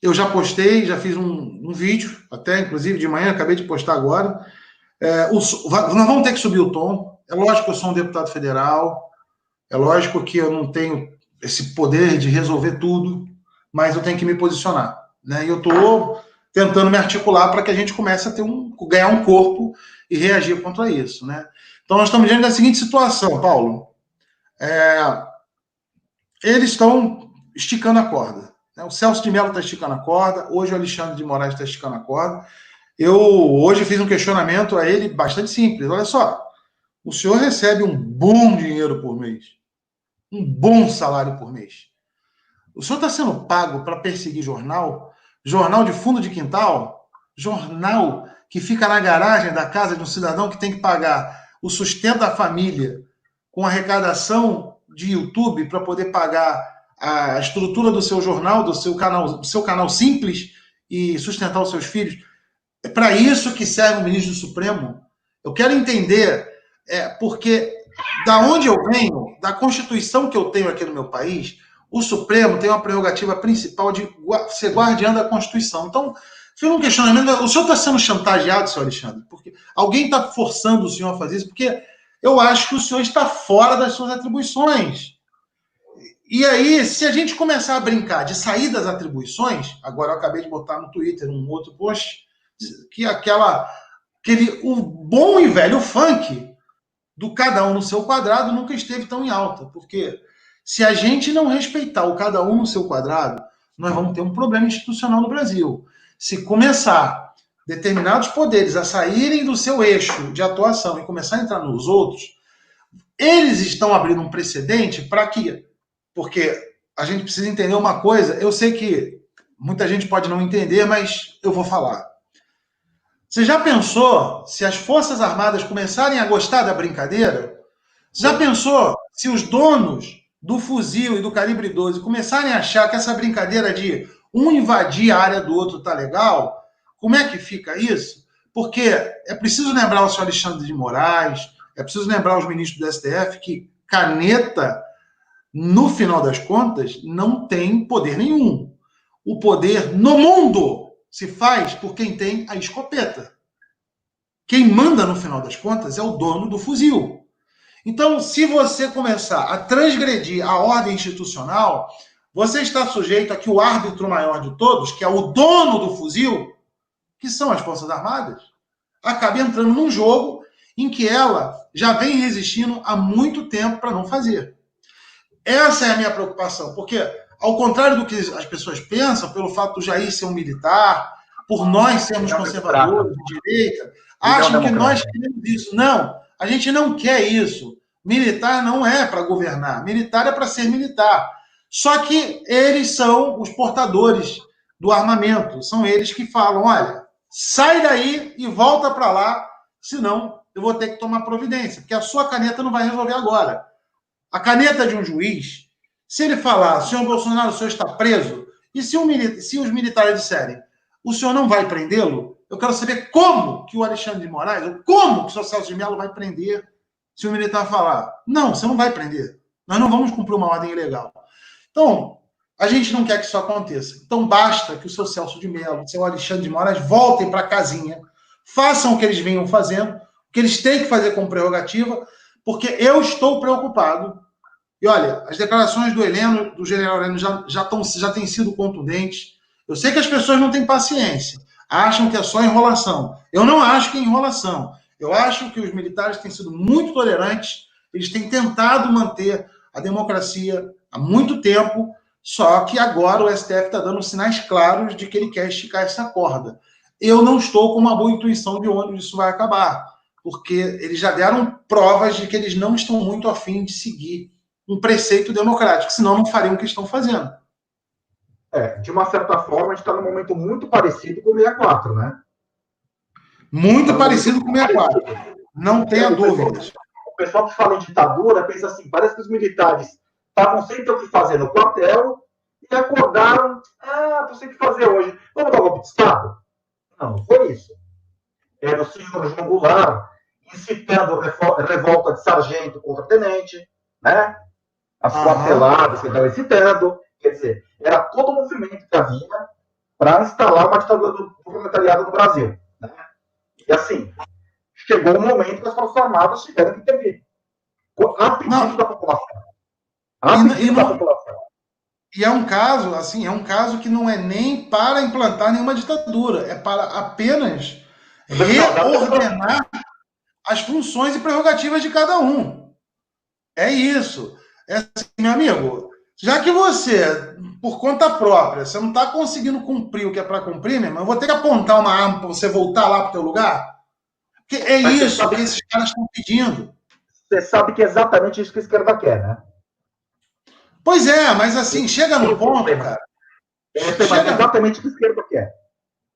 Eu já postei, já fiz um vídeo, até inclusive de manhã, acabei de postar agora. Nós vamos ter que subir o tom. É lógico que eu sou um deputado federal, é lógico que eu não tenho esse poder de resolver tudo, mas eu tenho que me posicionar, né? E eu estou tentando me articular para que a gente comece a ganhar um corpo e reagir contra isso, né? Então, nós estamos diante da seguinte situação, Paulo. Eles estão esticando a corda. O Celso de Mello está esticando a corda, hoje o Alexandre de Moraes está esticando a corda. Eu hoje fiz um questionamento a ele bastante simples. Olha só, o senhor recebe um bom dinheiro por mês, um bom salário por mês. O senhor está sendo pago para perseguir jornal? Jornal de fundo de quintal? Jornal que fica na garagem da casa de um cidadão que tem que pagar o sustento da família com arrecadação de YouTube para poder pagar a estrutura do seu jornal, do seu canal simples e sustentar os seus filhos. É para isso que serve o ministro do Supremo. Eu quero entender, porque da onde eu venho, da Constituição que eu tenho aqui no meu país, o Supremo tem uma prerrogativa principal de ser guardião da Constituição. Então, fica um questionamento. O senhor está sendo chantageado, senhor Alexandre? Porque alguém está forçando o senhor a fazer isso? Porque eu acho que o senhor está fora das suas atribuições. E aí, se a gente começar a brincar de sair das atribuições, agora eu acabei de botar no Twitter um outro post, que o bom e velho funk do cada um no seu quadrado nunca esteve tão em alta, porque se a gente não respeitar o cada um no seu quadrado, nós vamos ter um problema institucional no Brasil. Se começar determinados poderes a saírem do seu eixo de atuação e começar a entrar nos outros, eles estão abrindo um precedente para que... Porque a gente precisa entender uma coisa, eu sei que muita gente pode não entender, mas eu vou falar. Você já pensou se as Forças Armadas começarem a gostar da brincadeira? Você já pensou se os donos do fuzil e do calibre 12 começarem a achar que essa brincadeira de um invadir a área do outro tá legal? Como é que fica isso? Porque é preciso lembrar o senhor Alexandre de Moraes, é preciso lembrar os ministros do STF que caneta, no final das contas, não tem poder nenhum. O poder no mundo se faz por quem tem a escopeta. Quem manda, no final das contas, é o dono do fuzil. Então, se você começar a transgredir a ordem institucional, você está sujeito a que o árbitro maior de todos, que é o dono do fuzil, que são as Forças Armadas, acabe entrando num jogo em que ela já vem resistindo há muito tempo para não fazer. Essa é a minha preocupação, porque, ao contrário do que as pessoas pensam, pelo fato do Jair ser um militar, por nós sermos conservadores de direita, acham que nós queremos isso. Não, a gente não quer isso. Militar não é para governar, militar é para ser militar. Só que eles são os portadores do armamento, são eles que falam, olha, sai daí e volta para lá, senão eu vou ter que tomar providência, porque a sua caneta não vai resolver agora. A caneta de um juiz, se ele falar, senhor Bolsonaro, o senhor está preso, e se os militares disserem, o senhor não vai prendê-lo, eu quero saber como que o Alexandre de Moraes, ou como que o senhor Celso de Mello vai prender, se o militar falar, não, você não vai prender, nós não vamos cumprir uma ordem ilegal. Então, a gente não quer que isso aconteça. Então, basta que o seu Celso de Mello, o seu Alexandre de Moraes voltem para a casinha, façam o que eles vinham fazendo, o que eles têm que fazer como prerrogativa, porque eu estou preocupado. E olha, as declarações do general Heleno já têm sido contundentes. Eu sei que as pessoas não têm paciência, acham que é só enrolação. Eu não acho que é enrolação. Eu acho que os militares têm sido muito tolerantes, eles têm tentado manter a democracia há muito tempo, só que agora o STF está dando sinais claros de que ele quer esticar essa corda. Eu não estou com uma boa intuição de onde isso vai acabar, porque eles já deram provas de que eles não estão muito afim de seguir um preceito democrático, senão não fariam o que estão fazendo. De uma certa forma, a gente está num momento muito parecido com o 64, né? Muito parecido com o 64. Não tenha dúvidas. O pessoal que fala em ditadura pensa assim, parece que os militares estavam sem ter o que fazer no quartel e acordaram, estou sem o que fazer hoje. Vamos dar um golpe de Estado? Não foi isso. Era o senhor João Goulart incitando revolta de sargento contra tenente, né? As quarteladas que estavam incitando. Quer dizer, era todo o movimento que havia para instalar uma ditadura do proletariado no Brasil. Né? E assim, chegou o momento que as Forças Armadas tiveram que intervir. A pedido da população. E é um caso, assim, que não é nem para implantar nenhuma ditadura, é para apenas reordenar as funções e prerrogativas de cada um. É isso. Assim, meu amigo, Já que você, por conta própria, você não está conseguindo cumprir o que é para cumprir, meu irmão, eu vou ter que apontar uma arma para você voltar lá para o teu lugar? Porque é Mas isso que esses caras estão pedindo. você sabe que é exatamente isso que a esquerda quer, né? Pois é, mas assim, chega no ponto, cara. Mas é exatamente o que a esquerda quer.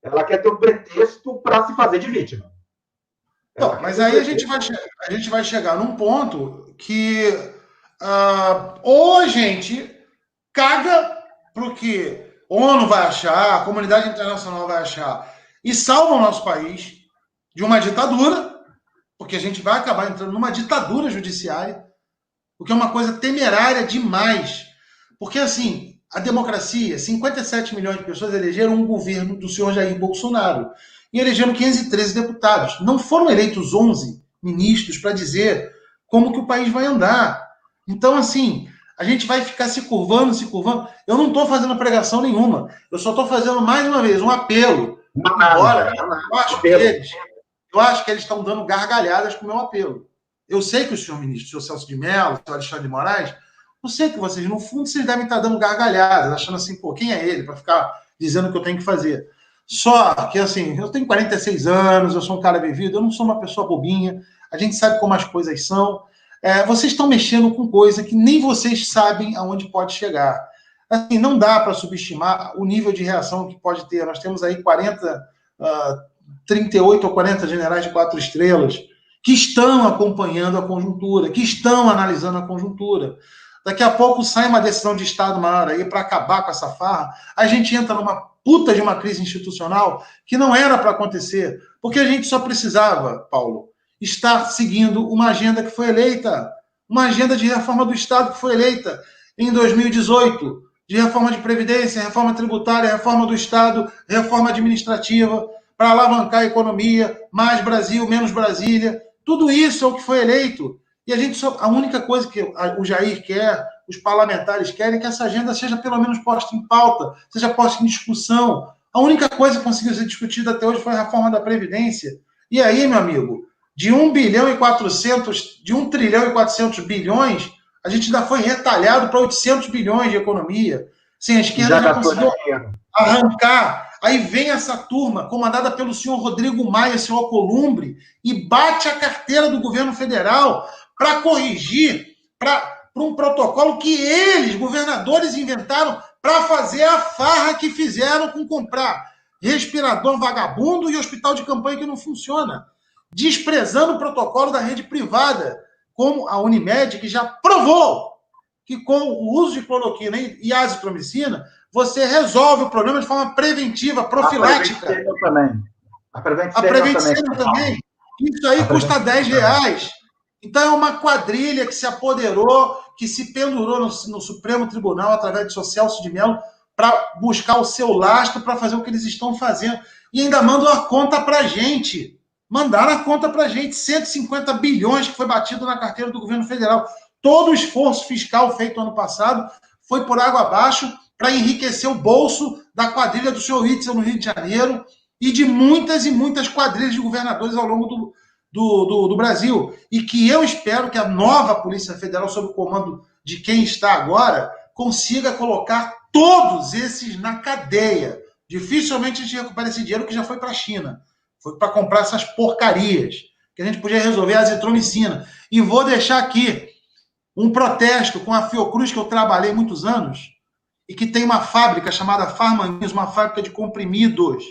Ela quer ter um pretexto para se fazer de vítima. Então, mas aí a gente vai chegar num ponto que ou a gente caga pro que a ONU vai achar, a comunidade internacional vai achar, e salva o nosso país de uma ditadura, porque a gente vai acabar entrando numa ditadura judiciária, o que é uma coisa temerária demais. Porque, assim, a democracia, 57 milhões de pessoas elegeram um governo do senhor Jair Bolsonaro e elegeram 513 deputados. Não foram eleitos 11 ministros para dizer como que o país vai andar. Então, assim, a gente vai ficar se curvando, se curvando. Eu não estou fazendo pregação nenhuma. Eu só estou fazendo, mais uma vez, um apelo. Embora eu acho que eles estão dando gargalhadas com o meu apelo. Eu sei que o senhor ministro, o senhor Celso de Mello, o senhor Alexandre de Moraes, eu sei que vocês, no fundo, vocês devem estar dando gargalhadas, achando assim, pô, quem é ele para ficar dizendo o que eu tenho que fazer? Só que, assim, eu tenho 46 anos, eu sou um cara vivido, eu não sou uma pessoa bobinha, a gente sabe como as coisas são. Vocês estão mexendo com coisa que nem vocês sabem aonde pode chegar. Assim, não dá para subestimar o nível de reação que pode ter. Nós temos aí 38 ou 40 generais de 4 estrelas que estão acompanhando a conjuntura, que estão analisando a conjuntura. Daqui a pouco sai uma decisão de Estado maior aí para acabar com essa farra, a gente entra numa puta de uma crise institucional que não era para acontecer, porque a gente só precisava, Paulo, estar seguindo uma agenda que foi eleita, uma agenda de reforma do Estado que foi eleita em 2018, de reforma de previdência, reforma tributária, reforma do Estado, reforma administrativa, para alavancar a economia, mais Brasil, menos Brasília. Tudo isso é o que foi eleito. E a única coisa que o Jair quer, os parlamentares querem, é que essa agenda seja pelo menos posta em pauta, seja posta em discussão. A única coisa que conseguiu ser discutida até hoje foi a reforma da Previdência. E aí, meu amigo, de 1 trilhão e 400 bilhões, a gente ainda foi retalhado para 800 bilhões de economia. Sim, a esquerda já conseguiu arrancar. Aí vem essa turma, comandada pelo senhor Rodrigo Maia, senhor Alcolumbre, e bate a carteira do governo federal para corrigir, para um protocolo que eles, governadores, inventaram para fazer a farra que fizeram com comprar respirador vagabundo e hospital de campanha que não funciona, desprezando o protocolo da rede privada, como a Unimed, que já provou que com o uso de cloroquina e azitromicina, você resolve o problema de forma preventiva, profilática. A Prevent-Senior também. Isso aí custa R$10. Então é uma quadrilha que se apoderou, que se pendurou no Supremo Tribunal através de Celso de Mello para buscar o seu lastro para fazer o que eles estão fazendo. E ainda mandam a conta para a gente. Mandaram a conta para a gente. 150 bilhões que foi batido na carteira do governo federal. Todo o esforço fiscal feito ano passado foi por água abaixo para enriquecer o bolso da quadrilha do senhor Witzel no Rio de Janeiro e de muitas e muitas quadrilhas de governadores ao longo do Brasil. E que eu espero que a nova Polícia Federal, sob o comando de quem está agora, consiga colocar todos esses na cadeia. Dificilmente a gente recupera esse dinheiro que já foi para a China. Foi para comprar essas porcarias que a gente podia resolver a azitromicina. E vou deixar aqui um protesto com a Fiocruz, que eu trabalhei muitos anos, e que tem uma fábrica chamada Farmanguinhos, uma fábrica de comprimidos,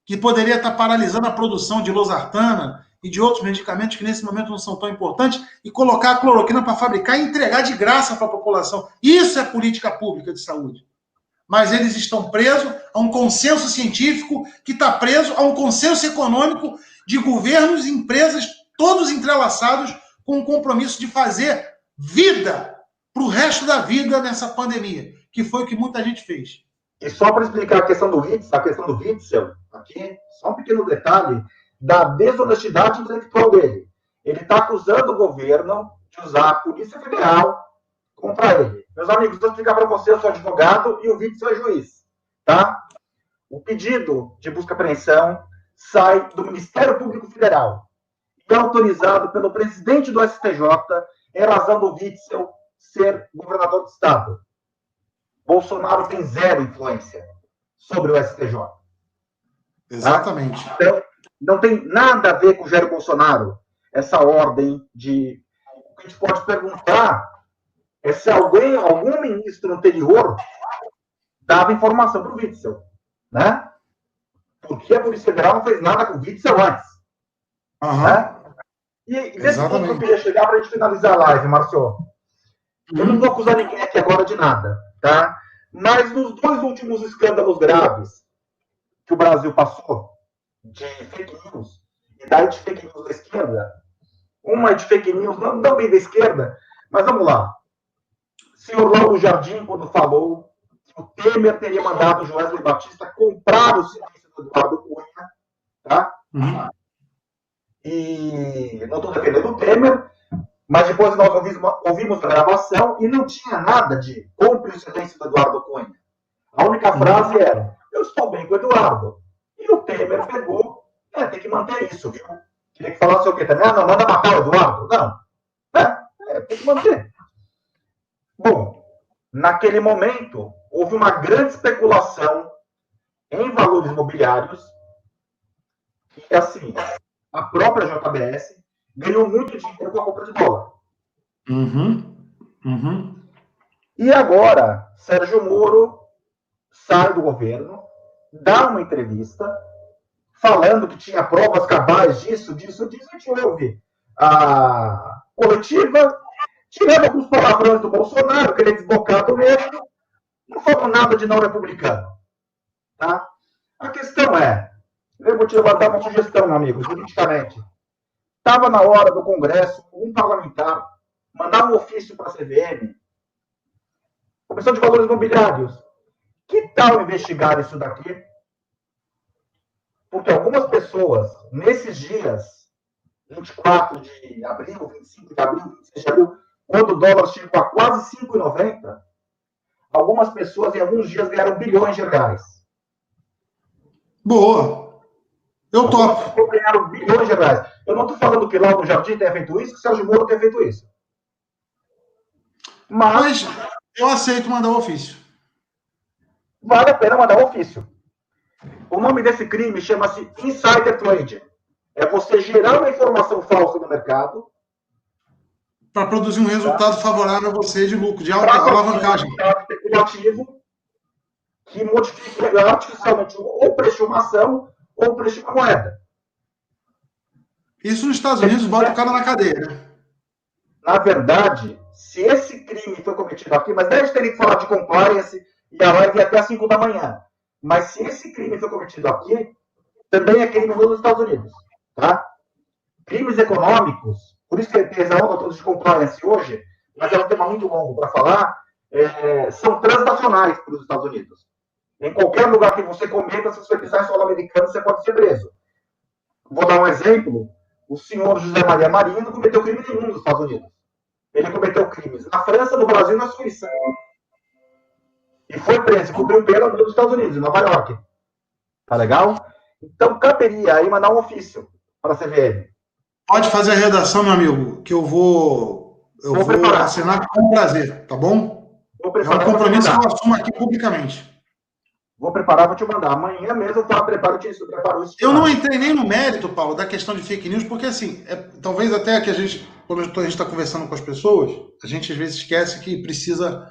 que poderia estar paralisando a produção de losartana e de outros medicamentos que nesse momento não são tão importantes, e colocar a cloroquina para fabricar e entregar de graça para a população. Isso é política pública de saúde. Mas eles estão presos a um consenso científico que está preso a um consenso econômico de governos e empresas, todos entrelaçados, com o compromisso de fazer vida para o resto da vida nessa pandemia, que foi o que muita gente fez. E só para explicar a questão do Witzel, aqui, só um pequeno detalhe da desonestidade intelectual dele. Ele está acusando o governo de usar a Polícia Federal contra ele. Meus amigos, vou explicar para você, eu sou advogado e o Witzel é juiz, tá? O pedido de busca e apreensão sai do Ministério Público Federal e é autorizado pelo presidente do STJ em razão do Witzel ser governador do estado. Bolsonaro tem zero influência sobre o STJ. Exatamente. Tá? Então, não tem nada a ver com o Jair Bolsonaro, essa ordem de... O que a gente pode perguntar é se algum ministro anterior dava informação para o Witzel, né? Porque a Polícia Federal não fez nada com o Witzel antes. Né? E nesse ponto que eu queria chegar para a gente finalizar a live, Márcio. Eu não vou acusar ninguém aqui agora de nada, tá? Mas nos 2 últimos escândalos graves que o Brasil passou, de fake news, e daí de fake news da esquerda, uma é de fake news, não bem da esquerda, mas vamos lá. O senhor Lauro Jardim, quando falou que o Temer teria mandado o Joesley Batista comprar o silêncio do Eduardo Cunha, tá? E não estou defendendo o Temer, mas depois nós ouvimos a gravação e não tinha nada de compre o silêncio do Eduardo Cunha. A única frase era, eu estou bem com o Eduardo. E o Temer pegou, tem que manter isso, viu? Queria que falasse o quê também? Não, manda matar o Eduardo. Não. Tem que manter. Bom, naquele momento, houve uma grande especulação em valores imobiliários e, assim, a própria JBS ganhou muito dinheiro com a compra de dólar. E agora, Sérgio Moro sai do governo, dá uma entrevista, falando que tinha provas cabais disso, a gente ouve a coletiva, tirando alguns palavrões do Bolsonaro, que ele é desbocado mesmo, não falou nada de não republicano. Tá? A questão é, eu vou te dar uma sugestão, meu amigo, juridicamente. Estava na hora do Congresso, um parlamentar, mandar um ofício para a CVM, Comissão de Valores Imobiliários. Que tal investigar isso daqui? Porque algumas pessoas, nesses dias, 24 de abril, 25 de abril, 26 de abril, quando o dólar chegou a quase 5,90, algumas pessoas em alguns dias ganharam bilhões de reais. Boa. Eu topo. Ganharam bilhões de reais. Eu não estou falando que Lauro Jardim tenha feito isso, que Sérgio Moro tenha feito isso. Mas eu aceito mandar o ofício. Vale a pena mandar o ofício. O nome desse crime chama-se insider trading. É você gerar uma informação falsa no mercado para produzir um resultado favorável a você de lucro, de alta alavancagem. Um resultado especulativo que modifique artificialmente ou o preço de uma ação ou o preço de uma moeda. Isso nos Estados Unidos bota o cara na cadeia. Na verdade, se esse crime foi cometido aqui, mas daí a gente teria que falar de compliance e a live até às 5 da manhã. Mas se esse crime foi cometido aqui, também é crime nos Estados Unidos. Tá? Crimes econômicos, por isso que tem essa onda toda de compliance hoje, mas é um tema muito longo para falar, são transnacionais para os Estados Unidos. Em qualquer lugar que você cometa, se você pisar em solo americano, você pode ser preso. Vou dar um exemplo. O senhor José Maria Marinho não cometeu crime nenhum nos Estados Unidos. Ele cometeu crimes na França, no Brasil e na Suíça. E foi preso, cumpriu pena nos Estados Unidos, em Nova York. Tá legal? Então, caberia aí mandar um ofício para a CVM. Pode fazer a redação, meu amigo, que eu vou assinar com prazer, tá bom? É um compromisso que eu assumo aqui publicamente. Vou preparar, vou te mandar. Amanhã mesmo eu preparo isso. Eu não entrei nem no mérito, Paulo, da questão de fake news, porque assim, talvez até que a gente, quando a gente está conversando com as pessoas, a gente às vezes esquece que precisa...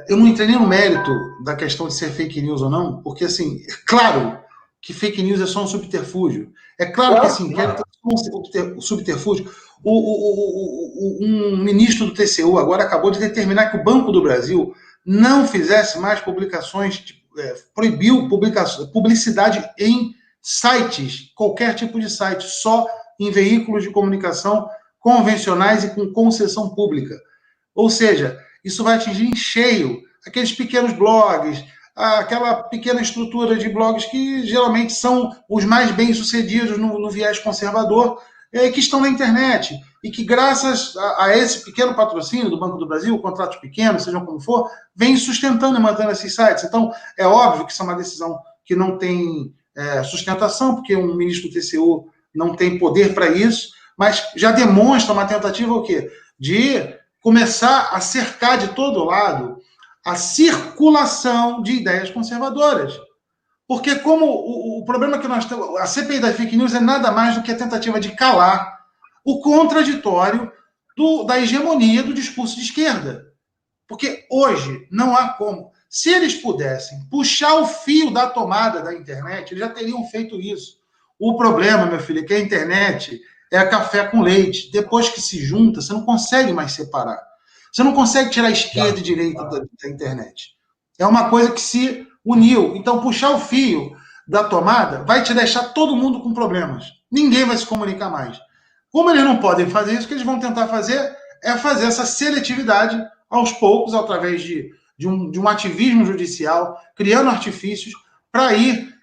eu não entrei nem no mérito da questão de ser fake news ou não, porque assim, é claro que fake news é só um subterfúgio. É claro que assim, um subterfúgio. Um ministro do TCU agora acabou de determinar que o Banco do Brasil não fizesse mais publicações, proibiu publicidade em sites, qualquer tipo de site, só em veículos de comunicação convencionais e com concessão pública. Ou seja, isso vai atingir em cheio aqueles pequenos blogs, aquela pequena estrutura de blogs que geralmente são os mais bem-sucedidos no viés conservador, que estão na internet e que, graças a esse pequeno patrocínio do Banco do Brasil, contratos pequenos, sejam como for, vem sustentando e mantendo esses sites. Então, é óbvio que isso é uma decisão que não tem sustentação, porque um ministro do TCU não tem poder para isso, mas já demonstra uma tentativa o quê? De começar a cercar de todo lado a circulação de ideias conservadoras. Porque como o problema que nós temos, a CPI da fake news é nada mais do que a tentativa de calar o contraditório da hegemonia do discurso de esquerda. Porque hoje não há como. Se eles pudessem puxar o fio da tomada da internet, eles já teriam feito isso. O problema, meu filho, é que a internet é café com leite. Depois que se junta, você não consegue mais separar. Você não consegue tirar esquerda e direita da internet. É uma coisa que se uniu. Então, puxar o fio da tomada vai te deixar todo mundo com problemas. Ninguém vai se comunicar mais. Como eles não podem fazer isso, o que eles vão tentar fazer é fazer essa seletividade aos poucos, através de um ativismo judicial, criando artifícios para ir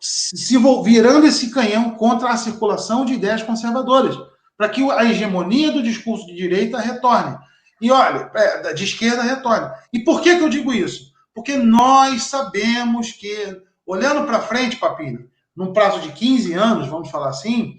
se virando esse canhão contra a circulação de ideias conservadoras, para que a hegemonia do discurso de direita retorne. E olha, de esquerda retorne. E por que eu digo isso? Porque nós sabemos que, olhando para frente, Papini, num prazo de 15 anos, vamos falar assim,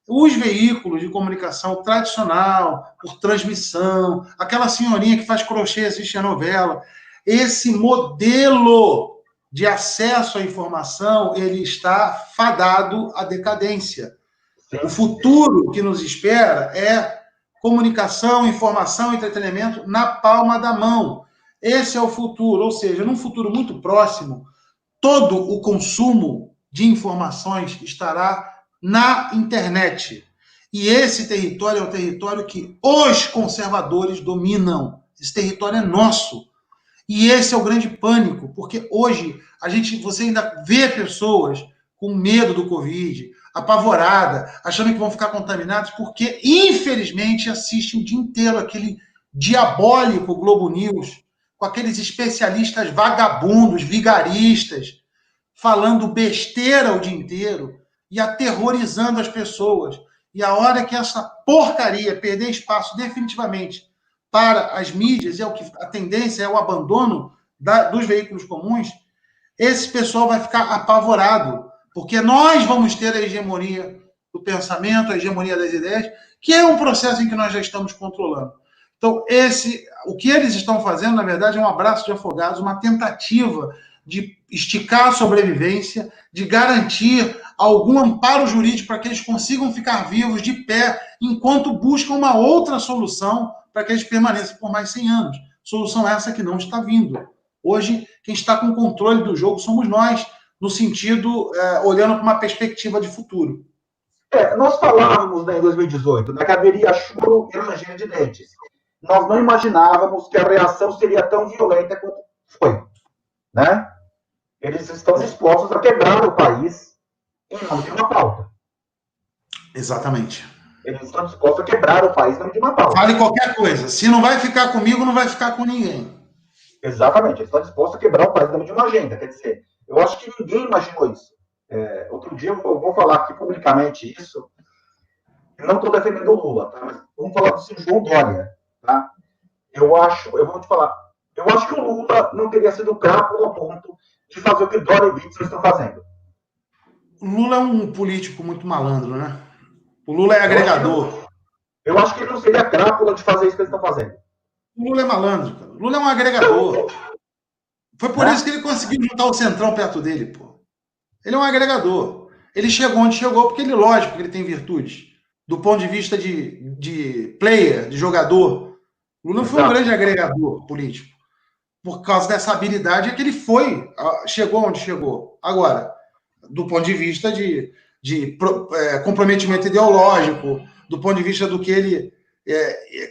os veículos de comunicação tradicional, por transmissão, aquela senhorinha que faz crochê, assiste a novela, esse modelo de acesso à informação, ele está fadado à decadência. O futuro que nos espera é comunicação, informação, entretenimento na palma da mão. Esse é o futuro, ou seja, num futuro muito próximo, todo o consumo de informações estará na internet. E esse território é o território que os conservadores dominam. Esse território é nosso. E esse é o grande pânico, porque hoje você ainda vê pessoas com medo do Covid, apavorada, achando que vão ficar contaminados, porque, infelizmente, assistem o dia inteiro aquele diabólico Globo News, com aqueles especialistas vagabundos, vigaristas, falando besteira o dia inteiro e aterrorizando as pessoas. E a hora que essa porcaria perder espaço definitivamente para as mídias, a tendência é o abandono dos veículos comuns, esse pessoal vai ficar apavorado, porque nós vamos ter a hegemonia do pensamento, a hegemonia das ideias, que é um processo em que nós já estamos controlando. Então, o que eles estão fazendo, na verdade, é um abraço de afogados, uma tentativa de esticar a sobrevivência, de garantir algum amparo jurídico para que eles consigam ficar vivos, de pé, enquanto buscam uma outra solução para que eles permaneçam por mais 100 anos. Solução essa que não está vindo. Hoje, quem está com o controle do jogo somos nós, no sentido, olhando para uma perspectiva de futuro. Nós falávamos, né, em 2018, que haveria choro e ranger de dentes. Nós não imaginávamos que a reação seria tão violenta quanto foi. Né? Eles estão dispostos a quebrar o país em nome de uma pauta. Exatamente. Eles estão dispostos a quebrar o país em nome de uma pauta. Fale qualquer coisa. Se não vai ficar comigo, não vai ficar com ninguém. Exatamente. Eles estão dispostos a quebrar o país em nome de uma agenda. Quer dizer, eu acho que ninguém imaginou isso. Outro dia eu vou falar aqui publicamente isso. Não estou defendendo o Lula, tá? Mas vamos falar do João Dória. Tá? Eu vou te falar, eu acho que o Lula não teria sido crápula a ponto de fazer o que Dória e Witzel estão fazendo. O Lula é um político muito malandro, né? O Lula é agregador. Eu acho que ele não seria crápula de fazer isso que eles estão fazendo. O Lula é malandro, cara. O Lula é um agregador. Foi por isso que ele conseguiu juntar o Centrão perto dele, pô. Ele é um agregador. Ele chegou onde chegou porque ele, lógico, que ele tem virtudes. Do ponto de vista de player, de jogador. O Lula foi um grande agregador político. Por causa dessa habilidade é que ele chegou onde chegou. Agora, do ponto de vista de comprometimento ideológico, do ponto de vista do que ele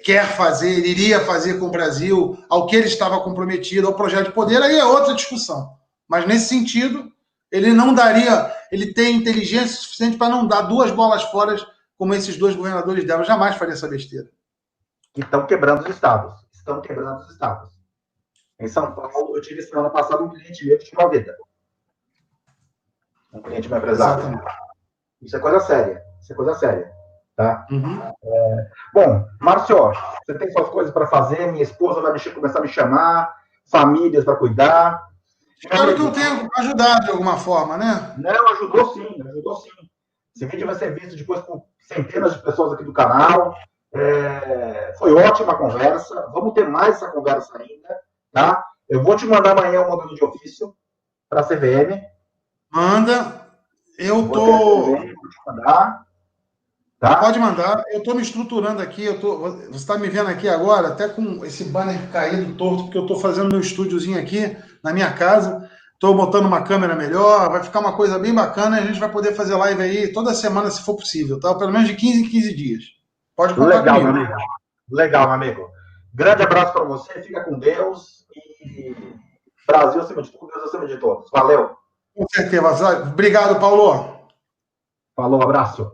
quer fazer, ele iria fazer com o Brasil, ao que ele estava comprometido, ao projeto de poder, aí é outra discussão. Mas, nesse sentido, ele tem inteligência suficiente para não dar 2 bolas fora, como esses 2 governadores deram. Jamais faria essa besteira. Que estão quebrando os estados. Em São Paulo, eu tive semana passada um cliente meu que tinha uma vida. Um cliente meu empresário. Exatamente. Isso é coisa séria. Tá? Uhum. Bom, Márcio, você tem suas coisas para fazer, minha esposa vai começar a me chamar, famílias para cuidar. Espero que eu tenha ajudado de alguma forma, né? Não, ajudou sim. Esse vídeo vai ser visto depois por centenas de pessoas aqui do canal. Foi ótima a conversa. Vamos ter mais essa conversa ainda, tá? Eu vou te mandar amanhã um modelo de ofício para a CVM. Manda. Eu Vou tô. te mandar. Tá? Pode mandar. Eu estou me estruturando aqui. Você está me vendo aqui agora, até com esse banner caído torto, porque eu estou fazendo meu estúdiozinho aqui na minha casa. Estou botando uma câmera melhor. Vai ficar uma coisa bem bacana. E a gente vai poder fazer live aí toda semana, se for possível, tá? Pelo menos de 15 em 15 dias. Pode contar Legal, comigo. meu amigo. Legal, meu amigo. Grande abraço para você. Fica com Deus. E Brasil acima de tudo, Deus acima de todos. Valeu. Com certeza. Obrigado, Paulo. Falou, abraço.